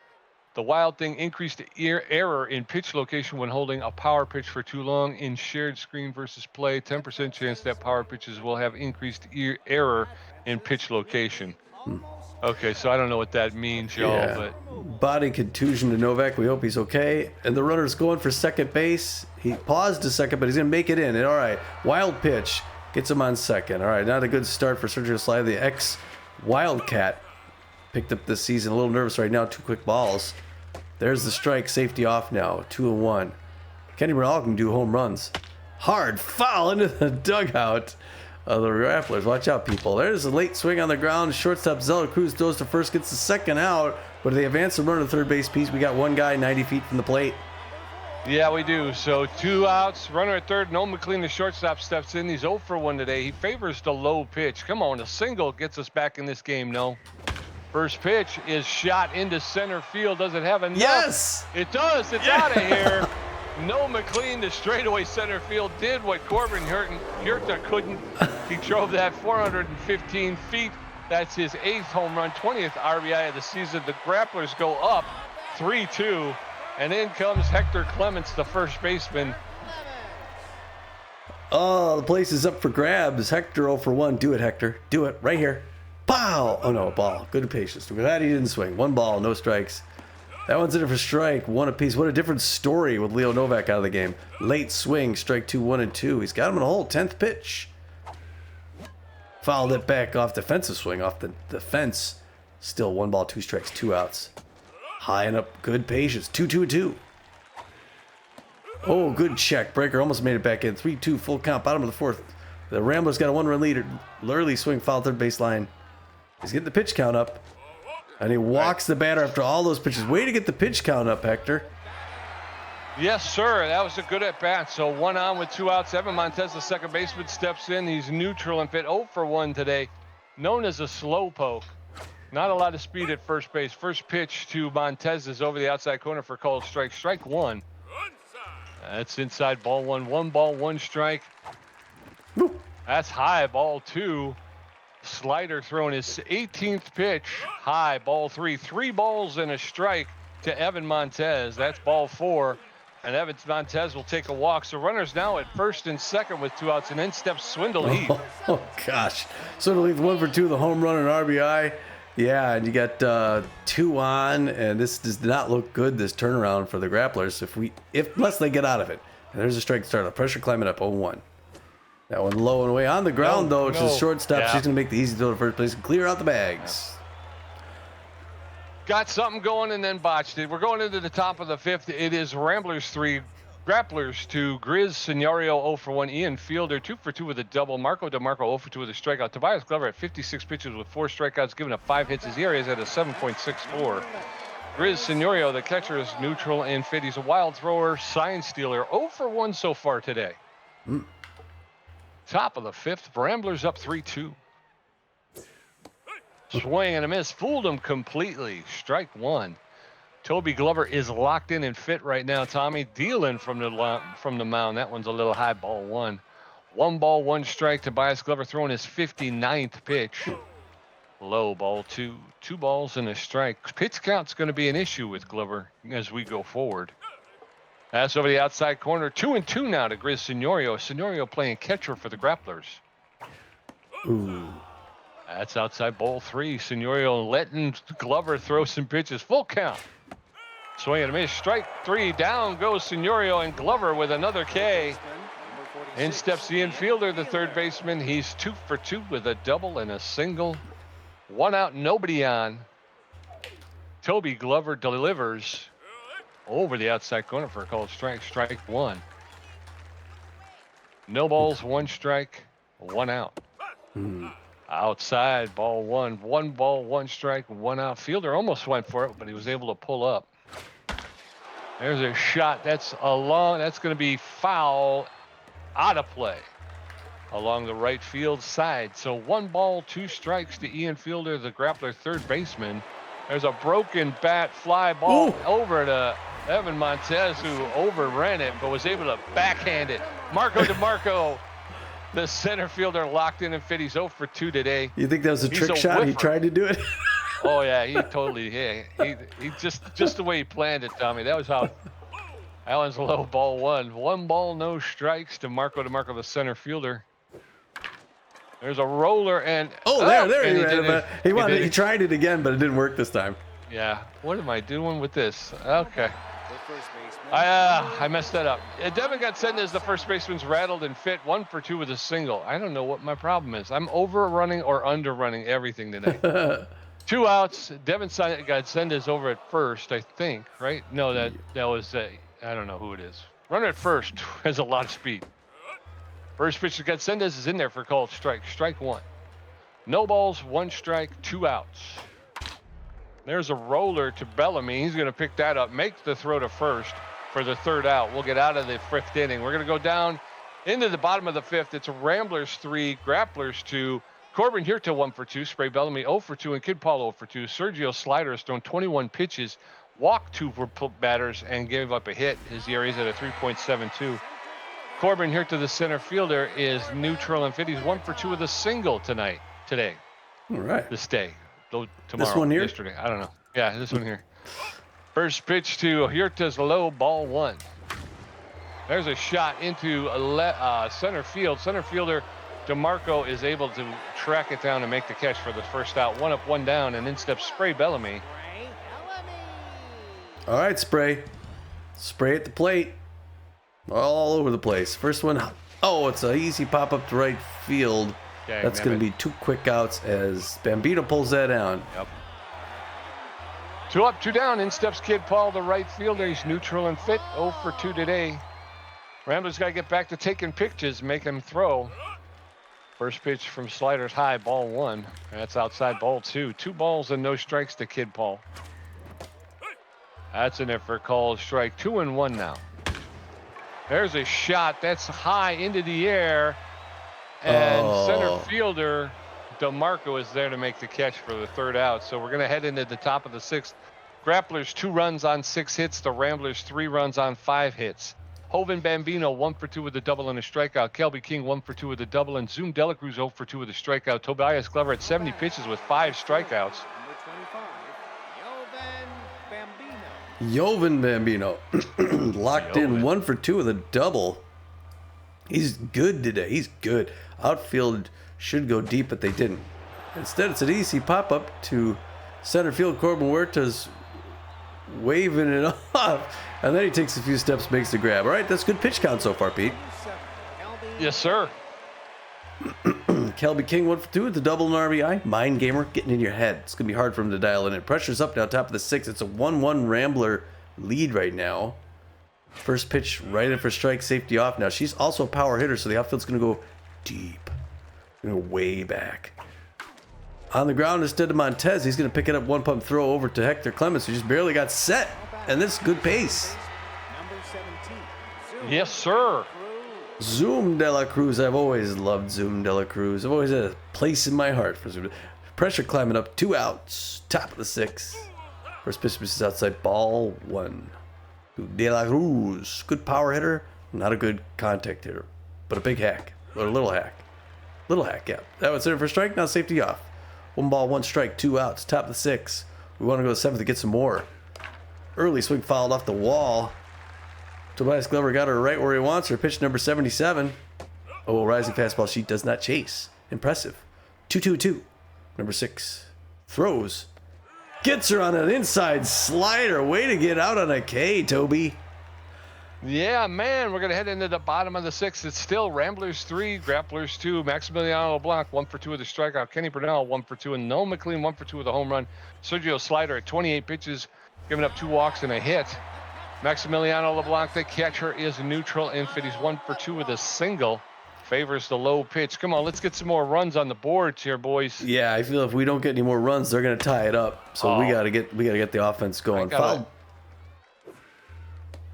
The wild thing increased error in pitch location when holding a power pitch for too long. In shared screen versus play, 10% chance that power pitches will have increased error in pitch location. Okay, so I don't know what that means, y'all, but body contusion to Novak. We hope he's okay. And the runner's going for second base. He paused a second, but he's going to make it in. And all right, wild pitch gets him on second. All right, not a good start for Sergio Slider, the ex-Wildcat. Picked up this season. A little nervous right now. 2 quick balls. There's the strike. Safety off now. 2-1. Kenny Bernal can do home runs. Hard foul into the dugout of the Grapplers. Watch out, people. There's a late swing on the ground. Shortstop Zeller Cruz goes to first, gets the second out. But they advance the runner to third base piece. We got one guy 90 feet from the plate. Yeah, we do. So 2 outs, runner at third. Noel McLean, the shortstop, steps in. He's 0 for 1 today. He favors the low pitch. Come on, a single gets us back in this game, no? First pitch is shot into center field. Does it have enough? Yes! It does. It's out of here. Noel McLean, the straightaway center field, did what Corbin Huerta couldn't. He drove that 415 feet. That's his 8th home run, 20th RBI of the season. The Grapplers go up 3-2. And in comes Hector Clements, the first baseman. Oh, the place is up for grabs. Hector 0 for 1. Do it, Hector. Do it right here. Pow! Oh, no, ball. Good patience. We're glad he didn't swing. 1 ball, no strikes. That one's in it for strike. 1 apiece. What a different story with Leo Novak out of the game. Late swing, strike 2, 1 and 2. He's got him in a hole. 10th pitch. Fouled it back off defensive swing, off the fence. Still 1 ball, 2 strikes, 2 outs. High and up, good patience. 2-2-2. Oh, good check. Breaker almost made it back in. 3-2, full count, bottom of the 4th. The Ramblers got a 1-run lead. Early swing, foul third baseline. He's getting the pitch count up. And he walks the batter after all those pitches. Way to get the pitch count up, Hector. Yes, sir. That was a good at bat. So 1 on with 2 outs. Evan Montez, the second baseman, steps in. He's neutral and fit. 0 for 1 today. Known as a slow poke. Not a lot of speed at first base. First pitch to Montez is over the outside corner for called strike. Strike 1. That's inside, ball 1. 1 ball, 1 strike. That's high, ball 2. Slider throwing his 18th pitch. High, ball 3. 3 balls and a strike to Evan Montez. That's ball 4. And Evan Montez will take a walk. So runners now at first and second with 2 outs, and then steps Swindle Heath. Oh gosh. Swindle Heath 1 for 2, the home run and RBI. Yeah, and you got 2 on, and this does not look good, this turnaround for the Grapplers, unless they get out of it. And there's a strike start. The pressure climbing up 0-1. That one low and away on the ground, though, which is shortstop. Yeah. She's going to make the easy throw to first place and clear out the bags. Got something going and then botched it. We're going into the top of the 5th. It is Ramblers 3, Grapplers 2. Grizz Scenario 0 for 1. Ian Fielder 2 for 2 with a double. Marco DeMarco 0 for 2 with a strikeout. Tobias Glover at 56 pitches with 4 strikeouts, giving up 5 hits. His ERA is at a 7.64. Grizz Scenario, the catcher, is neutral and fit. He's a wild thrower, sign stealer. 0 for 1 so far today. Top of the 5th. Ramblers up 3-2. Swing and a miss. Fooled him completely. Strike 1. Toby Glover is locked in and fit right now. Tommy dealing from the mound. That one's a little high, ball 1. 1 ball, 1 strike. Tobias Glover throwing his 59th pitch. Low, ball 2. 2 balls and a strike. Pitch count's going to be an issue with Glover as we go forward. That's over the outside corner. 2-2 now to Grizz Scenario. Scenario playing catcher for the Grapplers. Ooh. That's outside, ball 3. Scenario letting Glover throw some pitches. Full count. Swing and a miss. Strike 3. Down goes Scenario, and Glover with another K. In steps the infielder, the third baseman. He's 2 for 2 with a double and a single. 1 out, nobody on. Toby Glover delivers over the outside corner for a called strike. Strike 1. No balls, 1 strike, 1 out. Outside, ball 1. 1 ball, 1 strike, 1 out. Fielder almost went for it, but he was able to pull up. There's a shot. That's going to be foul, out of play along the right field side. So 1 ball, 2 strikes to Ian Fielder, the Grappler third baseman. There's a broken bat, fly ball over to Evan Montez, who overran it, but was able to backhand it. Marco DeMarco, the center fielder, locked in and fit. He's 0 for 2 today. You think that was a trick shot? Whiffer. He tried to do it? Oh, yeah, he totally, he just the way he planned it, Tommy. That was how, that one's low, ball 1. 1 ball, no strikes to Marco DeMarco, the center fielder. There's a roller and he tried it again, but it didn't work this time. Yeah, what am I doing with this? Okay. I messed that up. Devin Godsendez, the first baseman's rattled and fit. 1 for 2 with a single. I don't know what my problem is. I'm overrunning or underrunning everything today. 2 outs. Devin Godsendez over at first, I think, right? No, that was I don't know who it is. Runner at first has a lot of speed. First pitch to Godsendez is in there for called strike. Strike 1. No balls, 1 strike, 2 outs. There's a roller to Bellamy. He's going to pick that up, make the throw to first for the 3rd out. We'll get out of the 5th inning. We're going to go down into the bottom of the 5th. It's Ramblers 3, Grapplers 2. Corbin Hirta 1 for 2. Spray Bellamy 0 for 2, and Kid Paul 0 for 2. Sergio Slider has thrown 21 pitches, walked 2 batters, and gave up a hit. His ERA is at a 3.72. Corbin Hirta, the center fielder, is neutral and fit. He's 1 for 2 with a single today. All right. This day. Tomorrow. This one here? Yesterday. I don't know. Yeah, this one here. First pitch to Hirta's low, ball 1. There's a shot into center field. Center fielder DeMarco is able to track it down and make the catch for the 1st out. 1 up, 1 down, and then steps Spray Bellamy. All right, Spray. Spray at the plate. All over the place. First one. Oh, it's an easy pop up to right field. Dang, that's going to be 2 quick outs as Bambino pulls that down. Yep. 2 up, 2 down. In steps Kid Paul, the right fielder. He's neutral and fit. 0 for 2 today. Ramblers got to get back to taking pitches, make him throw. First pitch from Sliders high, ball 1. That's outside, ball 2. 2 balls and no strikes to Kid Paul. That's in there for a call strike. 2-1 now. There's a shot that's high into the air, and center fielder DeMarco is there to make the catch for the third out. So we're going to head into the top of the sixth. Grapplers 2 runs on 6 hits. The Ramblers 3 runs on 5 hits. Hovind Bambino 1 for 2 with a double and a strikeout. Kelby King 1 for 2 with a double, and Zoom Delacruz 0 for 2 with a strikeout. Tobias Glover at 70 pitches with 5 strikeouts. Hovind Bambino locked in 1 for 2 with a double. He's good today. He's good. Outfield should go deep, but they didn't. Instead, it's an easy pop-up to center field. Corbin Huerta's waving it off, and then he takes a few steps, makes the grab. All right, that's good pitch count so far, Pete. Yes, sir. Kelby King 1 for 2 with the double and RBI. Mind gamer getting in your head. It's going to be hard for him to dial in. Pressure's up now, top of the 6th. It's a 1-1 Rambler lead right now. First pitch right in for strike, safety off. Now, she's also a power hitter, so the outfield's going to go deep. Going to go way back. On the ground instead of Montez, he's going to pick it up, 1-pump throw over to Hector Clements, who just barely got set. And this is good pace. Yes, sir. Zoom De La Cruz. I've always loved Zoom De La Cruz. I've always had a place in my heart for Zoom. Pressure climbing up, 2 outs. Top of the 6th. First pitch is outside, ball 1. De La Cruz. Good power hitter. Not a good contact hitter. But a big hack. Or a little hack. Little hack, yeah. That was there for strike. Now safety off. 1 ball, 1 strike, 2 outs. Top of the 6th. We want to go to 7th to get some more. Early swing fouled off the wall. Tobias Glover got her right where he wants her. Pitch number 77. Oh, rising fastball. She does not chase. Impressive. 2-2-2. Number 6. Throws. Gets her on an inside slider. Way to get out on a K, Toby. Yeah, man, we're going to head into the bottom of the 6th. It's still Ramblers 3, Grapplers 2. Maximiliano LeBlanc 1 for 2 with a strikeout. Kenny Brunell 1 for 2, and Noah McLean 1 for 2 with a home run. Sergio Slider at 28 pitches, giving up 2 walks and a hit. Maximiliano LeBlanc, the catcher, is neutral infield. He's 1 for 2 with a single. Favors the low pitch. Come on, let's get some more runs on the boards here, boys. Yeah, I feel if we don't get any more runs, they're going to tie it up. So we got to get the offense going. Foul.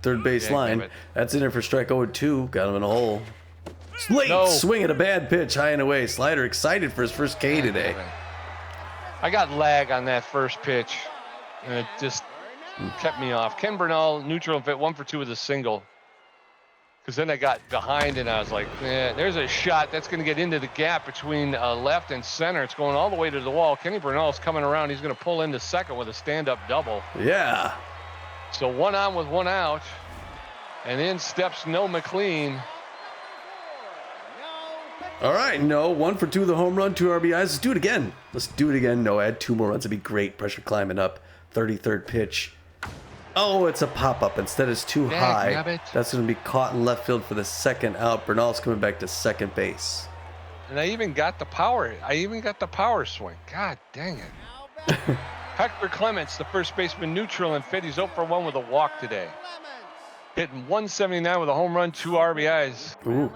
Third base line. That's in there for strike 0-2. Got him in a hole. Late swing at a bad pitch, high and away. Slider excited for his first K today. I got lag on that first pitch, and it just kept me off. Ken Bernal, neutral and fit, 1 for 2 with a single. Because then I got behind and I was like, there's a shot that's going to get into the gap between left and center. It's going all the way to the wall. Kenny Bernal's coming around. He's going to pull into second with a stand-up double. Yeah. So 1 on with 1 out. And in steps Noah McLean. All right, no. 1 for 2 with a home run, 2 RBIs. Let's do it again. No, add 2 more runs. It'd be great. Pressure climbing up. 33rd pitch. Oh, it's a pop-up. Instead, it's too high. That's going to be caught in left field for the second out. Bernal's coming back to second base. And I even got the power. Swing. God dang it. Hector Clements, the first baseman, neutral and fit. He's 0 for 1 with a walk today. Hitting 179 with a home run, 2 RBIs. Ooh.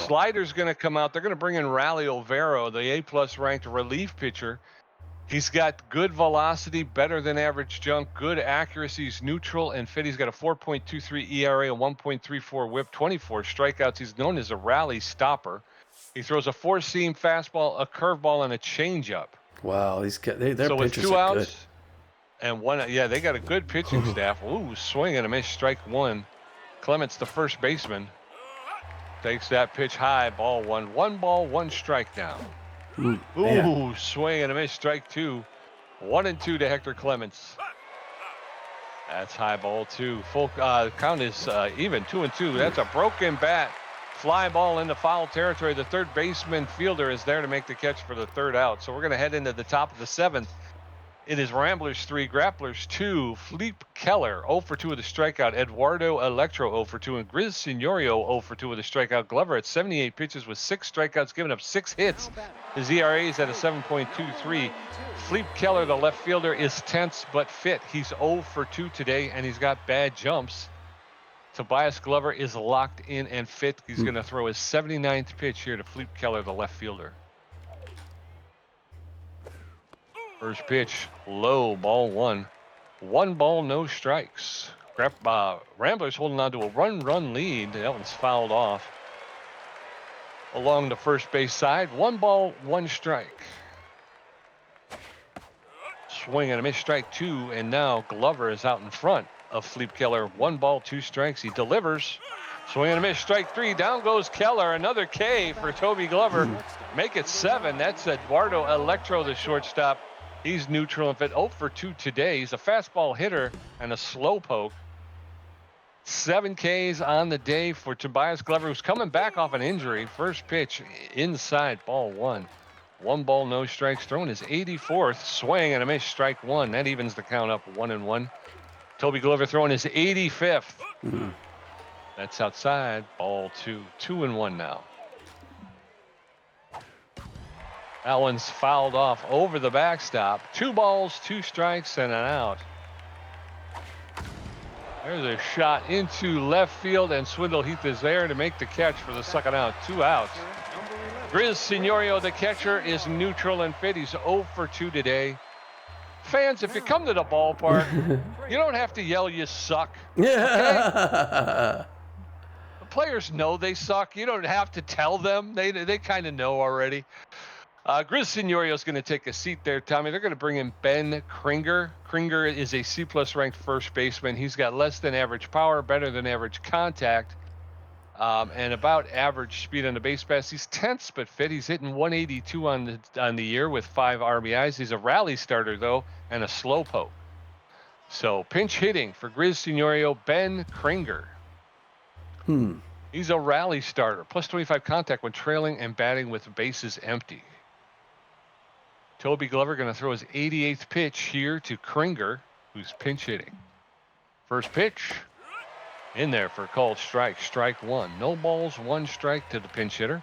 Slider's going to come out. They're going to bring in Rally Overo, the A-plus ranked relief pitcher. He's got good velocity, better than average jump, good accuracy. He's neutral and fit. He's got a 4.23 ERA, a 1.34 whip, 24 strikeouts. He's known as a rally stopper. He throws a 4-seam fastball, a curveball, and a changeup. Wow, their so with pitchers 2 are outs good. And 1, yeah, they got a good pitching staff. Ooh, swing and a miss, strike 1. Clements, the first baseman, takes that pitch high, ball 1. 1 ball, 1 strike now. Ooh, swing and a miss, strike 2. 1-2 to Hector Clements. That's high, ball 2. Full count is even, 2-2. That's a broken bat. Fly ball into foul territory. The third baseman fielder is there to make the catch for the third out. So we're going to head into the top of the 7th. It is Ramblers 3, Grapplers 2. Felipe Keller 0 for 2 with a strikeout. Eduardo Electro 0 for 2. And Grizz Signorio 0 for 2 with a strikeout. Glover at 78 pitches with 6 strikeouts, giving up 6 hits. His ERA is at a 7.23. Felipe Keller, the left fielder, is tense but fit. He's 0 for 2 today, and he's got bad jumps. Tobias Glover is locked in and fit. He's going to throw his 79th pitch here to Felipe Keller, the left fielder. First pitch, low, ball 1. 1 ball, no strikes. Ramblers holding on to a run lead. That one's fouled off along the first base side. 1 ball, 1 strike. Swing and a miss, strike 2, and now Glover is out in front of Fleep Keller. 1 ball, 2 strikes. He delivers. Swing and a miss, strike 3. Down goes Keller. Another K for Toby Glover. Make it 7. That's Eduardo Electro, the shortstop. He's neutral and fit. 0 for 2 today. He's a fastball hitter and a slow poke. 7 Ks on the day for Tobias Glover, who's coming back off an injury. First pitch inside, ball 1. 1 ball, no strikes. Throwing his 84th. Swing and a miss, strike 1. That evens the count up 1-1. Toby Glover throwing his 85th. That's outside, ball 2. 2-1 now. That one's fouled off over the backstop. 2 balls, 2 strikes, and an out. There's a shot into left field, and Swindle Heath is there to make the catch for the second out. 2 outs. Grizz Signorio, the catcher, is neutral and fit. He's 0 for 2 today. Fans, if you come to the ballpark, you don't have to yell you suck. Okay? The players know they suck. You don't have to tell them. They kind of know already. Grizz Signorio is going to take a seat there, Tommy. They're going to bring in Ben Kringer. Kringer is a C+ ranked first baseman. He's got less than average power, better than average contact, and about average speed on the base pass. He's 10th but fit. He's hitting 182 on the year with 5 RBIs. He's a rally starter, though, and a slow poke. So pinch hitting for Grizz Signorio, Ben Kringer. He's a rally starter, plus 25 contact when trailing and batting with bases empty. Toby Glover going to throw his 88th pitch here to Kringer, who's pinch hitting. First pitch in there for a called strike. Strike 1. No balls, 1 strike to the pinch hitter.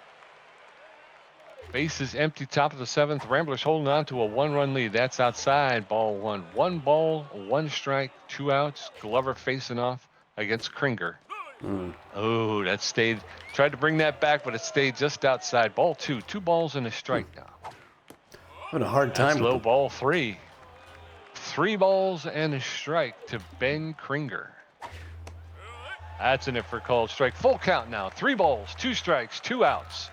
Bases empty, top of the 7th. Ramblers holding on to a 1-run lead. That's outside, ball 1. 1 ball, 1 strike, 2 outs. Glover facing off against Kringer. Oh, that stayed. Tried to bring that back, but it stayed just outside. Ball 2. 2 balls and a strike now. Having a hard time. Low ball 3. 3 balls and a strike to Ben Kringer. That's in it for called strike. Full count now. 3 balls, 2 strikes, 2 outs.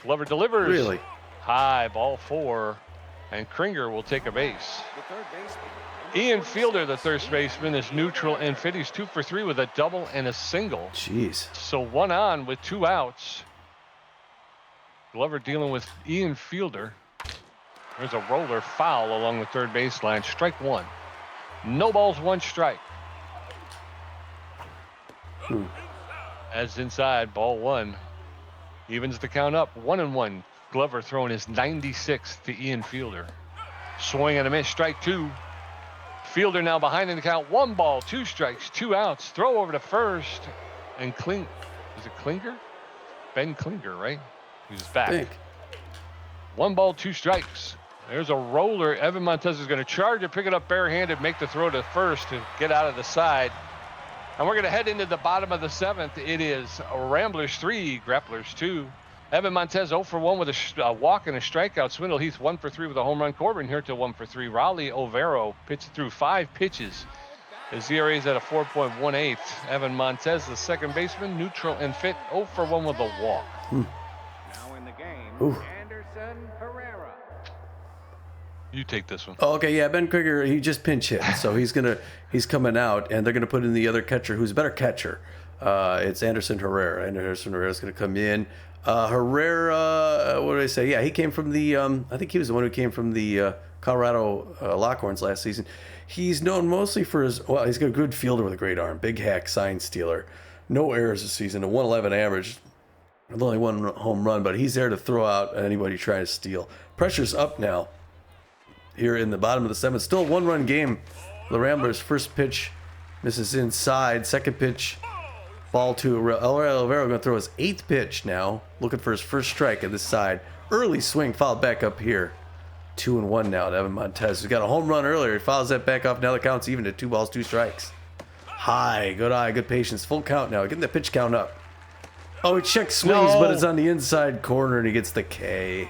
Glover delivers. Really? High, ball 4. And Kringer will take a base. Ian Fielder, the third baseman, is neutral and fit. He's 2 for 3 with a double and a single. Jeez. So 1 on with 2 outs. Glover dealing with Ian Fielder. There's a roller foul along the third baseline. Strike 1. No balls, 1 strike. As inside, ball 1. Evens the count up, 1-1. Glover throwing his 96th to Ian Fielder. Swing and a miss, strike 2. Fielder now behind in the count. 1 ball, 2 strikes, 2 outs. Throw over to first. And is it Klinger? Ben Klinger, right? He's back. 1 ball, 2 strikes. There's a roller. Evan Montez is going to charge it, pick it up barehanded, make the throw to first to get out of the side. And we're going to head into the bottom of the 7th. It is Ramblers 3, Grapplers 2. Evan Montez 0 for 1 with a walk and a strikeout. Swindle Heath 1 for 3 with a home run. Corbin here to 1 for 3. Raleigh Overo pitched through 5 pitches. His ERA is at a 4.18. Evan Montez, the second baseman, neutral and fit, 0 for 1 with a walk. Now in the game, Anderson Herrera. You take this one. Oh, okay, yeah, Ben Krieger, he just pinch hit, so he's coming out, and they're gonna put in the other catcher, who's a better catcher. It's Anderson Herrera. Anderson Herrera's gonna come in. Herrera, what did I say? Yeah, he came from the. I think he was the one who came from the Colorado Lockhorns last season. He's known mostly for his. Well, he's got a good fielder with a great arm, big hack, sign stealer, no errors this season, a 111 average. Only 1 home run, but he's there to throw out anybody trying to steal. Pressure's up now. Here in the bottom of the 7th, still a 1-run game. The Ramblers' first pitch misses inside. Second pitch, ball 2. Alvaro going to throw his 8th pitch now, looking for his first strike at this side. Early swing, fouled back up here. 2-1 now to Evan Montez, who got a home run earlier. He fouls that back off. Now the count's even at 2 balls, 2 strikes. High, good eye, good patience. Full count now. Getting the pitch count up. Oh, he checks swings, but it's on the inside corner, and he gets the K.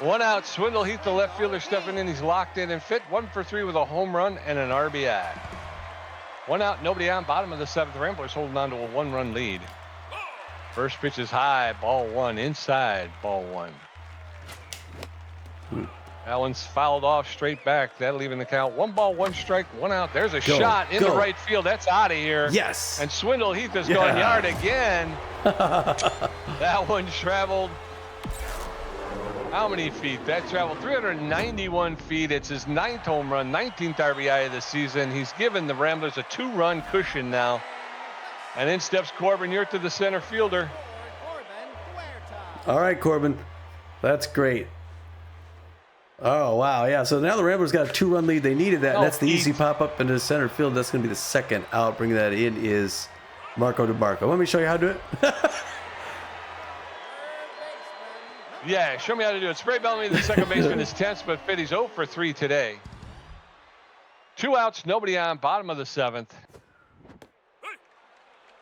One out. Swindle Heath, the left fielder, stepping in. He's locked in and fit. 1 for 3 with a home run and an RBI. One out, nobody on. Bottom of the 7th. Ramblers holding on to a 1-run lead. First pitch is high. Ball 1. Inside. Ball 1. That one's fouled off straight back. That'll even the count. 1 ball, 1 strike, 1 out. There's a shot in the right field. That's out of here. Yes. And Swindle Heath has gone yard again. That one traveled. How many feet? That traveled 391 feet. It's his 9th home run, 19th RBI of the season. He's given the Ramblers a 2-run cushion now. And in steps Corbin Yurt to the center fielder. All right, Corbin. That's great. Oh, wow. Yeah, so now the Ramblers got a 2-run lead. They needed that. And that's the easy pop-up into the center field. That's going to be the second out. Bringing that in is Marco DeMarco. Let me show you how to do it. Yeah, show me how to do it. Spray Bellamy, the second baseman, is tense, but fit. He's 0 for 3 today. 2 outs, nobody on. Bottom of the 7th.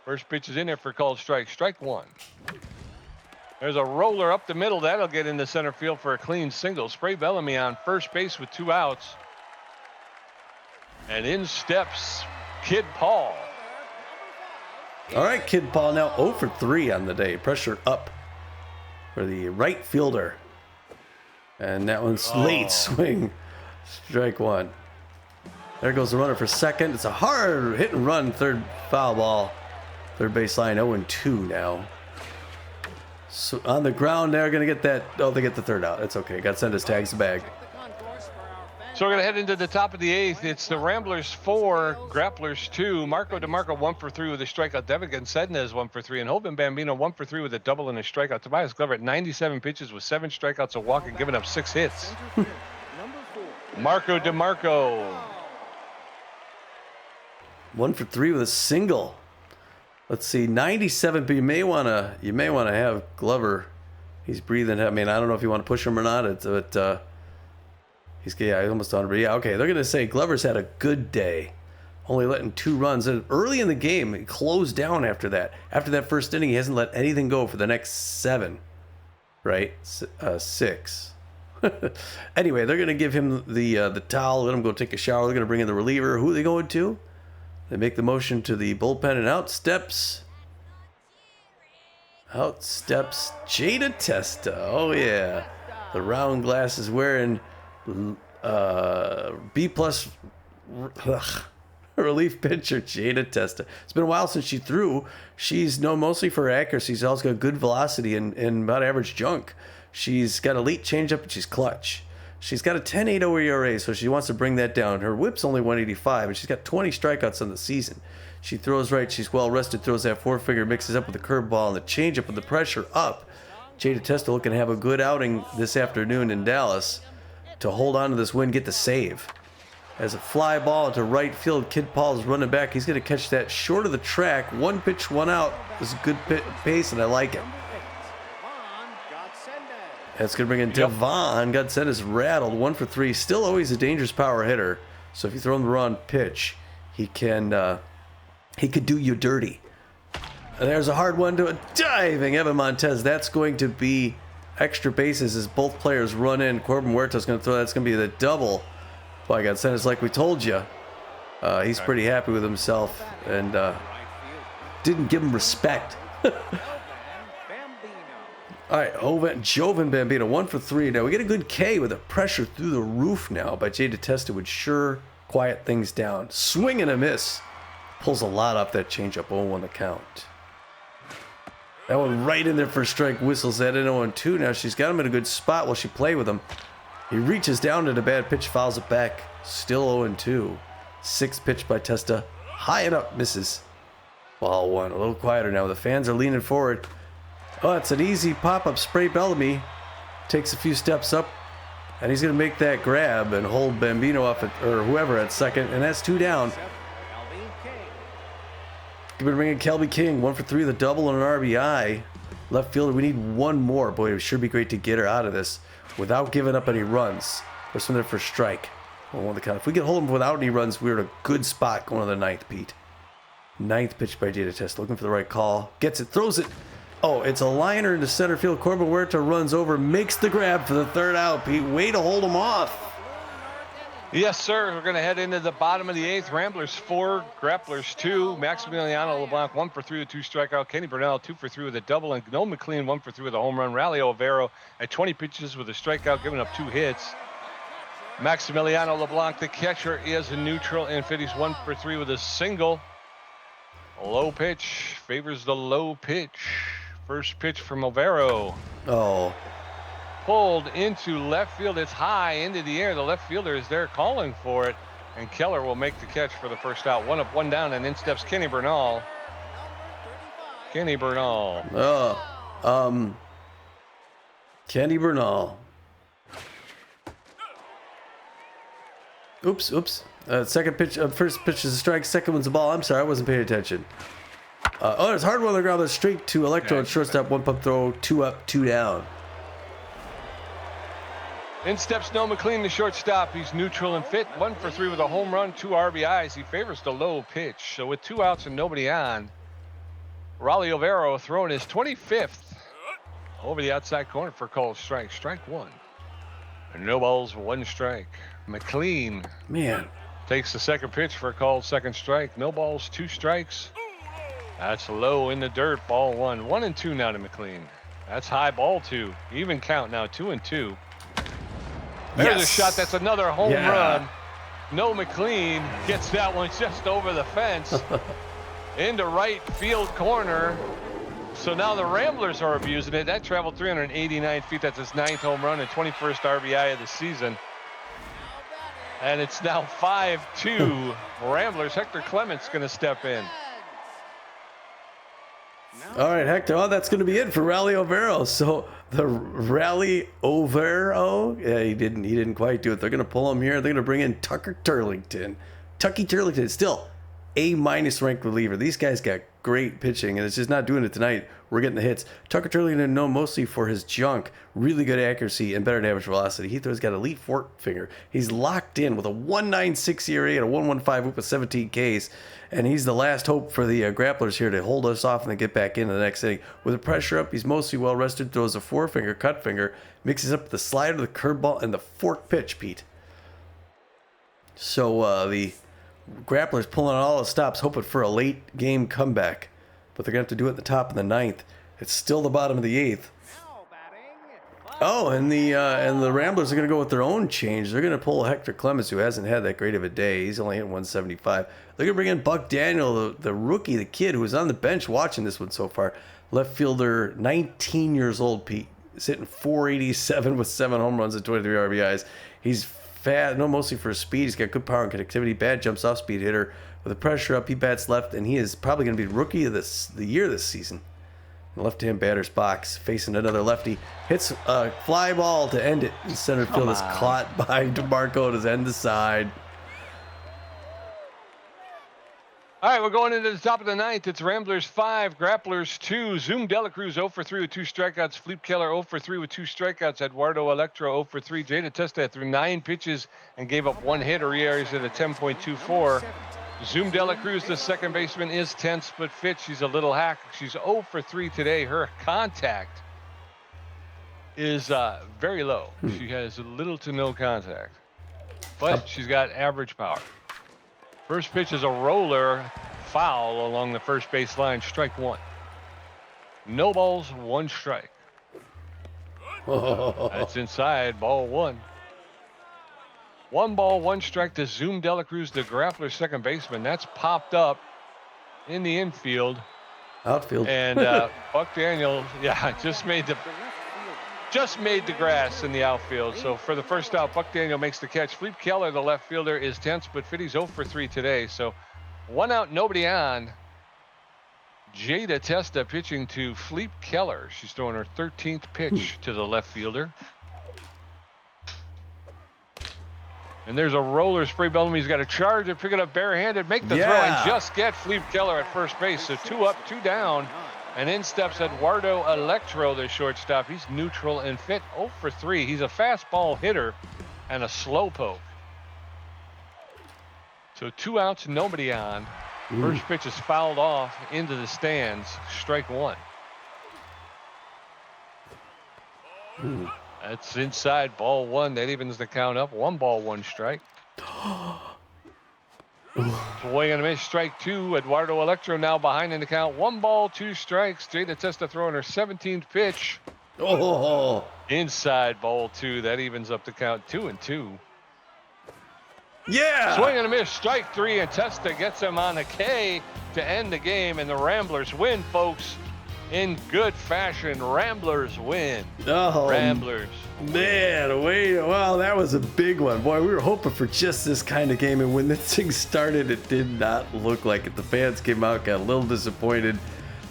First pitch is in there for called strike. Strike 1. There's a roller up the middle. That'll get into center field for a clean single. Spray Bellamy on first base with 2 outs. And in steps Kid Paul. All right, Kid Paul now 0 for 3 on the day. Pressure up for the right fielder. And that one's late swing. Strike 1. There goes the runner for second. It's a hard hit and run. Third foul ball. Third baseline 0-2 now. So on the ground, they're going to get that. Oh, they get the third out. It's okay. Got Sendes tags the bag. So we're going to head into the top of the 8th. It's the Ramblers 4, Grapplers 2. Marco DeMarco 1 for 3 with a strikeout. Devin Gonzalez 1 for 3. And Hoban Bambino 1 for 3 with a double and a strikeout. Tobias Glover at 97 pitches with 7 strikeouts, a walk, and giving up 6 hits. Marco DeMarco. 1 for 3 with a single. Let's see, 97. But you may want to have Glover. He's breathing. I mean, I don't know if you want to push him or not. But he's almost 100. But yeah, okay. They're gonna say Glover's had a good day, only letting 2 runs. And early in the game, he closed down after that. After that first inning, he hasn't let anything go for the next 7. Right, 6. Anyway, they're gonna give him the towel. Let him go take a shower. They're gonna bring in the reliever. Who are they going to? They make the motion to the bullpen, and out steps Jada Testa. Oh, yeah. The round glasses wearing B+ relief pitcher Jada Testa. It's been a while since she threw. She's known mostly for her accuracy. She's also got good velocity and about average junk. She's got elite changeup, and she's clutch. She's got a 10.80 ERA, so she wants to bring that down. Her whip's only 185, and she's got 20 strikeouts on the season. She throws right. She's well rested, throws that 4-finger, mixes up with the curveball and the changeup with the pressure up. Jada Testa looking to have a good outing this afternoon in Dallas to hold on to this win, get the save. As a fly ball into right field, Kid Paul is running back. He's going to catch that short of the track. 1 pitch, 1 out. This is a good pace, and I like it. That's going to bring in Devon. Gonzalez rattled 1 for 3. Still always a dangerous power hitter. So if you throw him the wrong pitch, he could do you dirty. And there's a hard one to a diving Evan Montez. That's going to be extra bases as both players run in. Corbin Huerta's going to throw. That's going to be the double. By Gonzalez, like we told you. He's pretty happy with himself and didn't give him respect. All right, Jovan Bambino, 1 for 3. Now we get a good K with a pressure through the roof now by Jada Testa would sure quiet things down. Swing and a miss. Pulls a lot off that changeup. 0-1 the count. That one right in there for a strike. Whistles that in 0-2. Now she's got him in a good spot while she play with him. He reaches down to the bad pitch, fouls it back. Still 0-2. 6th pitch by Testa. High and up, misses. Ball 1. A little quieter now. The fans are leaning forward. Oh, it's an easy pop-up. Spray Bellamy takes a few steps up, and he's going to make that grab and hold Bambino up or whoever at second, and that's 2 down. Going to bring in Kelby King, 1 for 3, the double and an RBI. Left fielder, we need 1 more. Boy, it would sure be great to get her out of this without giving up any runs. There's one there for strike. 0-1 the count. If we can hold him without any runs, we're in a good spot going to the 9th, Pete. 9th pitch by Jada Testa, looking for the right call. Gets it, throws it. Oh, it's a liner into center field. Corbin Huerta runs over, makes the grab for the third out. Pete, way to hold him off. Yes, sir. We're going to head into the bottom of the 8th. Ramblers 4, Grapplers 2. Maximiliano LeBlanc 1 for 3 with 2 strikeout. Kenny Burnell 2 for 3 with a double. And Noel McLean 1 for 3 with a home run. Rally Overo at 20 pitches with a strikeout, giving up 2 hits. Maximiliano LeBlanc, the catcher, is neutral and fit. He's 1 for 3 with a single. Low pitch favors the low pitch. First pitch from Overo. Oh. Pulled into left field. It's high into the air. The left fielder is there calling for it. And Keller will make the catch for the first out. 1 up, 1 down, and in steps Kenny Bernal. Kenny Bernal. Kenny Bernal. Oops. Second pitch, first pitch is a strike. Second one's a ball. I'm sorry, I wasn't paying attention. There's hard one on the ground. That's straight to Electro at shortstop. 1 pump throw. 2 up, 2 down. In steps Noel McLean, the shortstop. He's neutral and fit. 1 for 3 with a home run, 2 RBIs. He favors the low pitch. So with 2 outs and nobody on, Raleigh Overo throwing his 25th over the outside corner for called strike. Strike 1. And no balls, 1 strike. McLean takes the second pitch for a called second strike. No balls, 2 strikes. That's low in the dirt. Ball 1. 1 and 2 now to McLean. That's high. Ball 2. Even count now. 2 and 2. There's a shot. That's another home run. No McLean gets that one just over the fence into right field corner. So now the Ramblers are abusing it. That traveled 389 feet. That's his 9th home run and 21st RBI of the season. And it's now 5-2 Ramblers. Hector Clements going to step in. All right, Hector. Oh, that's going to be it for Rally Overo. So the Rally Overo, he didn't quite do it. They're going to pull him here. They're going to bring in Tucky Turlington, still A- ranked reliever. These guys got great pitching, and it's just not doing it tonight. We're getting the hits. Tucker Turlington known mostly for his junk, really good accuracy, and better than average velocity. He's got elite fork finger. He's locked in with a 1.96 ERA and a 1.15 whip with 17 Ks, and he's the last hope for the Grapplers here to hold us off and then get back into the next inning. With the pressure up, he's mostly well rested, throws a forefinger, cut finger, mixes up the slider, the curveball, and the fork pitch, Pete. So the Grapplers pulling on all the stops, hoping for a late game comeback. But they're going to have to do it at the top of the 9th. It's still the bottom of the 8th. Oh, and the Ramblers are going to go with their own change. They're going to pull Hector Clements, who hasn't had that great of a day. He's only hit 175. They're going to bring in Buck Daniel, the rookie, the kid who was on the bench watching this one so far. Left fielder, 19 years old, Pete. He's hitting 487 with 7 home runs and 23 RBIs. He's fast, mostly for his speed. He's got good power and connectivity. Bad jumps off speed hitter. With the pressure up, he bats left, and he is probably going to be rookie of the year this season. The left-hand batter's box, facing another lefty. Hits a fly ball to end it. In center field is caught by DeMarco to end the side. All right, we're going into the top of the 9th. It's Ramblers 5, Grapplers 2. Zoom Delacruz 0 for 3 with 2 strikeouts. Felipe Keller 0 for 3 with 2 strikeouts. Eduardo Electro 0 for 3. Jada Testa threw 9 pitches and gave up 1 hit. ERA's at a 10.24. Zoom Delacruz, the second baseman, is tense but fit. She's a little hack. She's 0 for 3 today. Her contact is very low. She has little to no contact, but she's got average power. First pitch is a roller, foul along the first base line. Strike 1. No balls, 1 strike. That's inside. Ball 1. 1 ball, 1 strike to Zoom Delacruz, the Grappler second baseman. That's popped up in the infield. Outfield. And Buck Daniel, just made the grass in the outfield. So for the first out, Buck Daniel makes the catch. Felipe Keller, the left fielder, is tense but fit. He's 0 for 3 today. So 1 out, nobody on. Jada Testa pitching to Felipe Keller. She's throwing her 13th pitch to the left fielder. And there's a roller. Spray Bellamy's got a charge and pick it up barehanded, make the throw, and just get Felipe Keller at first base. So 2 up, 2 down. And in steps Eduardo Electro, the shortstop. He's neutral and fit. 0 for 3. He's a fastball hitter and a slowpoke. So 2 outs, nobody on. First pitch is fouled off into the stands. Strike 1. That's inside, ball one. That evens the count up. 1 ball, 1 strike. Swing and a miss, strike 2. Eduardo Electro now behind in the count. 1 ball, 2 strikes. Jada Testa throwing her 17th pitch. Oh, Inside, ball 2. That evens up the count. 2-2. yeah. Swing and a miss, strike 3, and Testa gets him on a K to end the game, and the Ramblers win, folks, in good fashion. Ramblers win. Oh, Ramblers. man, wow, that was a big one. Boy, we were hoping for just this kind of game, and when this thing started, it did not look like it. The fans came out, got a little disappointed,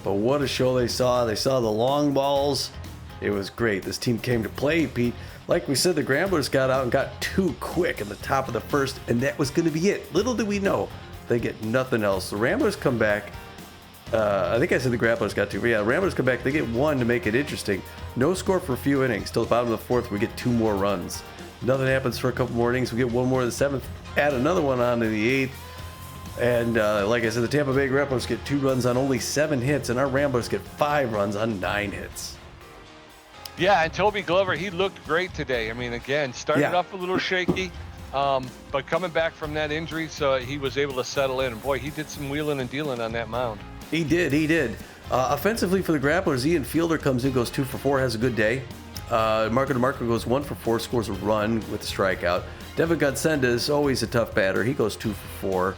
but what a show they saw. They saw the long balls. It was great. This team came to play, Pete. Like we said, the Ramblers got out and got 2 quick in the top of the first, and that was going to be it. Little did we know, they get nothing else. The Ramblers come back. I think I said the Grapplers got 2, but yeah, the Ramblers come back. They get 1 to make it interesting. No score for a few innings. Till the bottom of the 4th, we get 2 more runs. Nothing happens for a couple more innings. We get 1 more in the 7th. Add another one on in the 8th. And like I said, the Tampa Bay Grapplers get 2 runs on only 7 hits, and our Ramblers get 5 runs on 9 hits. Yeah, and Toby Glover, he looked great today. I mean, again, started off a little shaky, but coming back from that injury, so he was able to settle in. And boy, he did some wheeling and dealing on that mound. He did. Offensively for the Grapplers, Ian Fielder comes in, goes 2 for 4, has a good day. Marco DeMarco goes 1 for 4, scores a run with a strikeout. Devin Godsenda is always a tough batter. He goes 2 for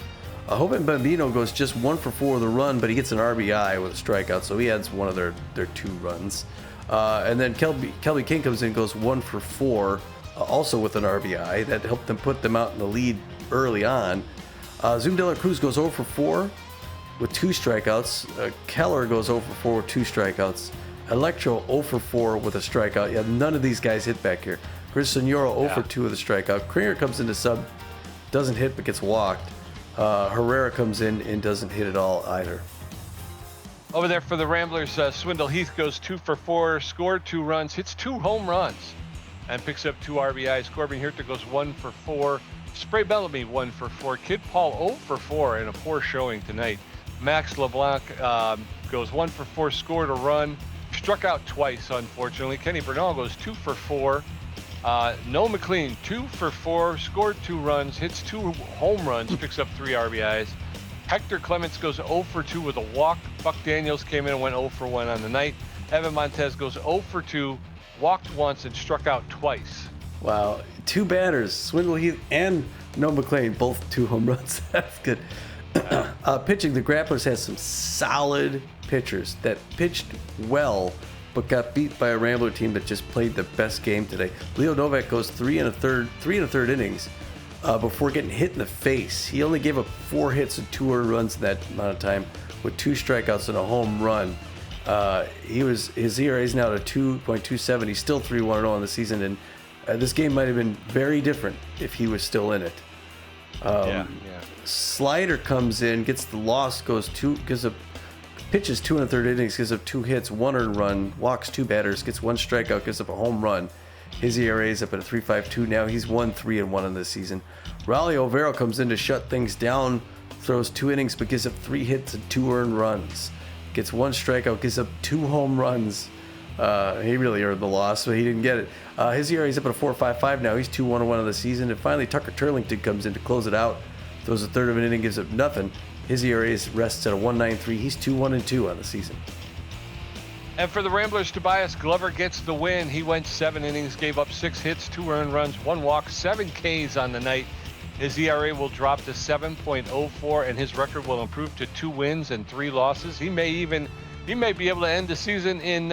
4. Hoban Bambino goes just 1 for 4 with a run, but he gets an RBI with a strikeout, so he adds one of their 2 runs. And then Kelby King comes in, goes 1 for 4, also with an RBI. That helped them put them out in the lead early on. Zoom De La Cruz goes 0 for 4 with 2 strikeouts. Keller goes 0 for 4 with 2 strikeouts. Electro 0 for 4 with a strikeout. Yeah, none of these guys hit back here. Chris Senora 0 for 2 with a strikeout. Kringer comes into sub, doesn't hit but gets walked. Herrera comes in and doesn't hit at all either. Over there for the Ramblers, Swindle Heath goes 2 for 4, scored 2 runs, hits 2 home runs, and picks up 2 RBIs. Corbin Hirta goes 1 for 4. Spray Bellamy 1 for 4. Kid Paul 0 for 4 in a poor showing tonight. Max LeBlanc goes 1 for 4, scored a run, struck out twice, unfortunately. Kenny Bernal goes 2 for 4. Noah McLean 2 for 4, scored 2 runs, hits 2 home runs, picks up 3 RBIs. Hector Clements goes 0 for 2 with a walk. Buck Daniels came in and went 0 for 1 on the night. Evan Montez goes 0 for 2, walked once and struck out twice. Wow, 2 batters, Swindle Heath and Noah McLean, both 2 home runs. That's good. Pitching, the Grapplers had some solid pitchers that pitched well, but got beat by a Rambler team that just played the best game today. Leo Novak goes 3 1/3 innings. Before getting hit in the face. He only gave up 4 hits and 2 earned runs in that amount of time with 2 strikeouts and a home run. His ERA is now at 2.27. He's still 3-1-0 on the season, and this game might have been very different if he was still in it. Slider comes in, gets the loss, pitches 2 1/3 innings, gives up 2 hits, 1 earned run, walks 2 batters, gets 1 strikeout, gives up a home run. His ERA is up at a 3.52 now. He's 1-3-1 in this season. Raleigh Overo comes in to shut things down, throws 2 innings, but gives up 3 hits and 2 earned runs. Gets 1 strikeout, gives up 2 home runs. He really earned the loss, but he didn't get it. His ERA is up at a 4.55 now. He's 2-1-1 of the season. And finally, Tucker Turlington comes in to close it out. Throws a third of an inning, gives up nothing. His ERA rests at a 1.93. He's 2-1-2 on the season. And for the Ramblers, Tobias Glover gets the win. He went 7 innings, gave up 6 hits, 2 earned runs, 1 walk, 7 Ks on the night. His ERA will drop to 7.04, and his record will improve to 2 wins and 3 losses. He may be able to end the season in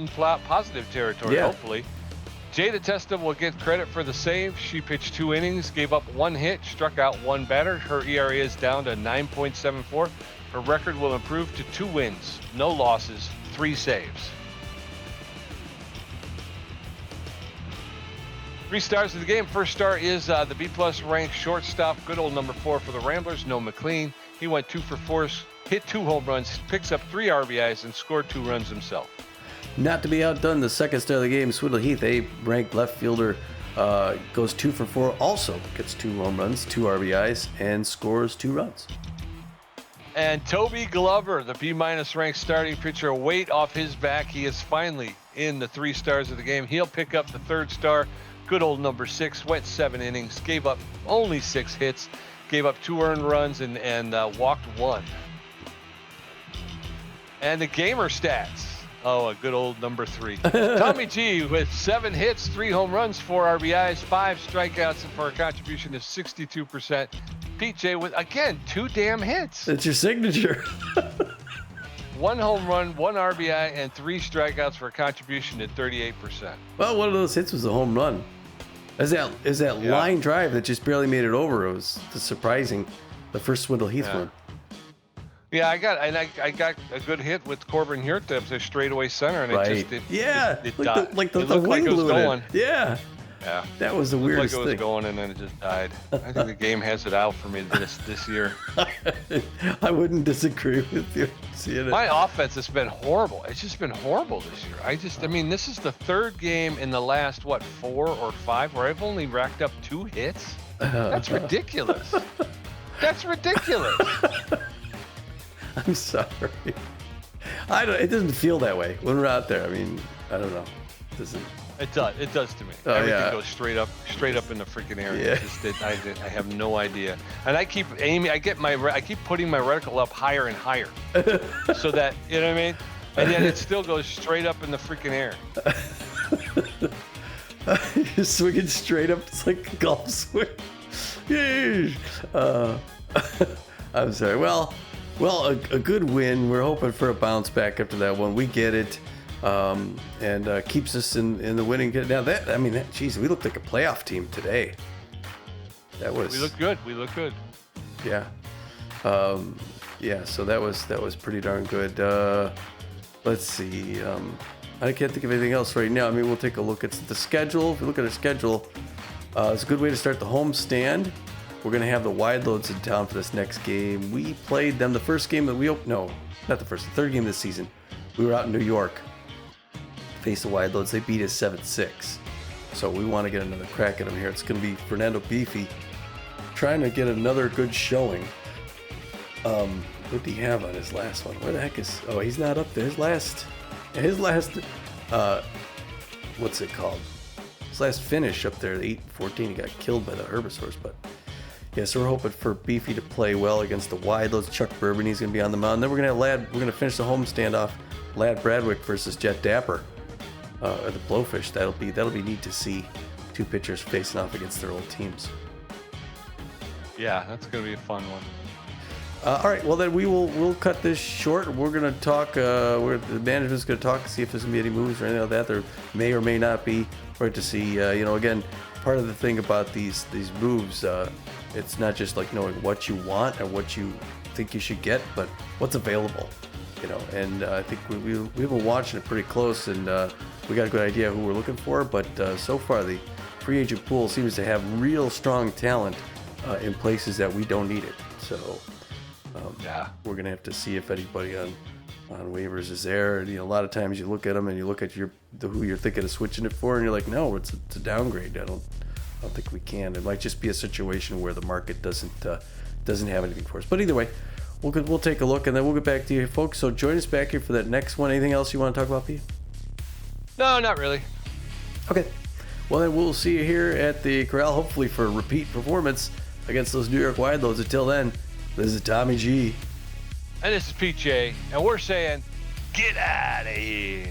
positive territory, hopefully. Jada Testa will get credit for the save. She pitched 2 innings, gave up 1 hit, struck out 1 batter. Her ERA is down to 9.74. Her record will improve to 2 wins, no losses, 3 saves. 3 stars of the game. First star is the B-plus ranked shortstop, good old number 4 for the Ramblers, Noah McLean. He went 2 for 4, hit 2 home runs, picks up 3 RBIs, and scored 2 runs himself. Not to be outdone, the second star of the game, Swindle Heath, a ranked left fielder, goes 2 for 4, also gets 2 home runs, 2 RBIs, and scores 2 runs. And Toby Glover, the B-minus ranked starting pitcher, weight off his back. He is finally in the 3 stars of the game. He'll pick up the 3rd star. Good old number 6, went 7 innings, gave up only 6 hits, gave up 2 earned runs, and walked 1. And the gamer stats. Oh, a good old number 3. Tommy G with 7 hits, 3 home runs, 4 RBIs, 5 strikeouts for a contribution of 62%. Pete J with, again, 2 damn hits. That's your signature. 1 home run, 1 RBI, and 3 strikeouts for a contribution at 38%. Well, one of those hits was a home run. Is that line drive that just barely made it over? It was surprising. The first Swindle Heath one. Yeah, I got a good hit with Corbin Hurt up to straightaway center, and it died. Like the looked like wing it was blew it. going. Yeah. Yeah, that was the weirdest thing. It looked like it was thing. going, and then it just died. I think the game has it out for me this year. I wouldn't disagree with you. Seeing it. My offense has been horrible. It's just been horrible this year. I mean, this is the 3rd game in the last 4 or 5 where I've only racked up 2 hits. That's ridiculous. That's ridiculous. I'm sorry. It doesn't feel that way when we're out there. I mean, I don't know. It doesn't. It does. It does to me. Everything goes straight up in the freaking air. Yeah. I have no idea. And I keep aiming. I keep putting my reticle up higher and higher, so that, you know what I mean. And yet it still goes straight up in the freaking air. You're swinging straight up. It's like a golf swing. I'm sorry. Well, a good win. We're hoping for a bounce back after that one. We get it. And keeps us in the winning. Now geez, we looked like a playoff team today. We look good. We look good. Yeah. So that was pretty darn good. Let's see. I can't think of anything else right now. I mean, we'll take a look at the schedule. If we look at our schedule, it's a good way to start the home stand. We're going to have the Wide Loads in town for this next game. We played them the first game that the 3rd game of the season. We were out in New York. Face the Wide Loads. They beat us 7-6. So we want to get another crack at them here. It's going to be Fernando Beefy trying to get another good showing. What did he have on his last one? Where the heck is... Oh, he's not up there. His last... what's it called? His last finish up there, 8-14, he got killed by the Herbivores. But yeah, so we're hoping for Beefy to play well against the Wide Loads. Chuck Bourbon, he's going to be on the mound. Then we're going to have we're going to finish the home standoff. Lad Bradwick versus Jet Dapper, or the Blowfish. That'll be neat to see 2 pitchers facing off against their old teams. Yeah, that's going to be a fun one. All right, well then we'll cut this short. We're going to talk. The management's going to talk, see if there's going to be any moves or anything like that. There may or may not be. We're going to see. Again, part of the thing about these moves, it's not just like knowing what you want or what you think you should get, but what's available. And I think we've been watching it pretty close, and we got a good idea who we're looking for. But so far, the free agent pool seems to have real strong talent in places that we don't need it. So we're gonna have to see if anybody on waivers is there. And, a lot of times you look at them and you look at who you're thinking of switching it for, and you're like, no, it's a downgrade. I don't think we can. It might just be a situation where the market doesn't have anything for us. But either way. We'll take a look, and then we'll get back to you, folks. So join us back here for that next one. Anything else you want to talk about, Pete? No, not really. Okay. Well, then we'll see you here at the Corral, hopefully for a repeat performance against those New York Wide Loads. Until then, this is Tommy G. And this is Pete J. And we're saying, get out of here.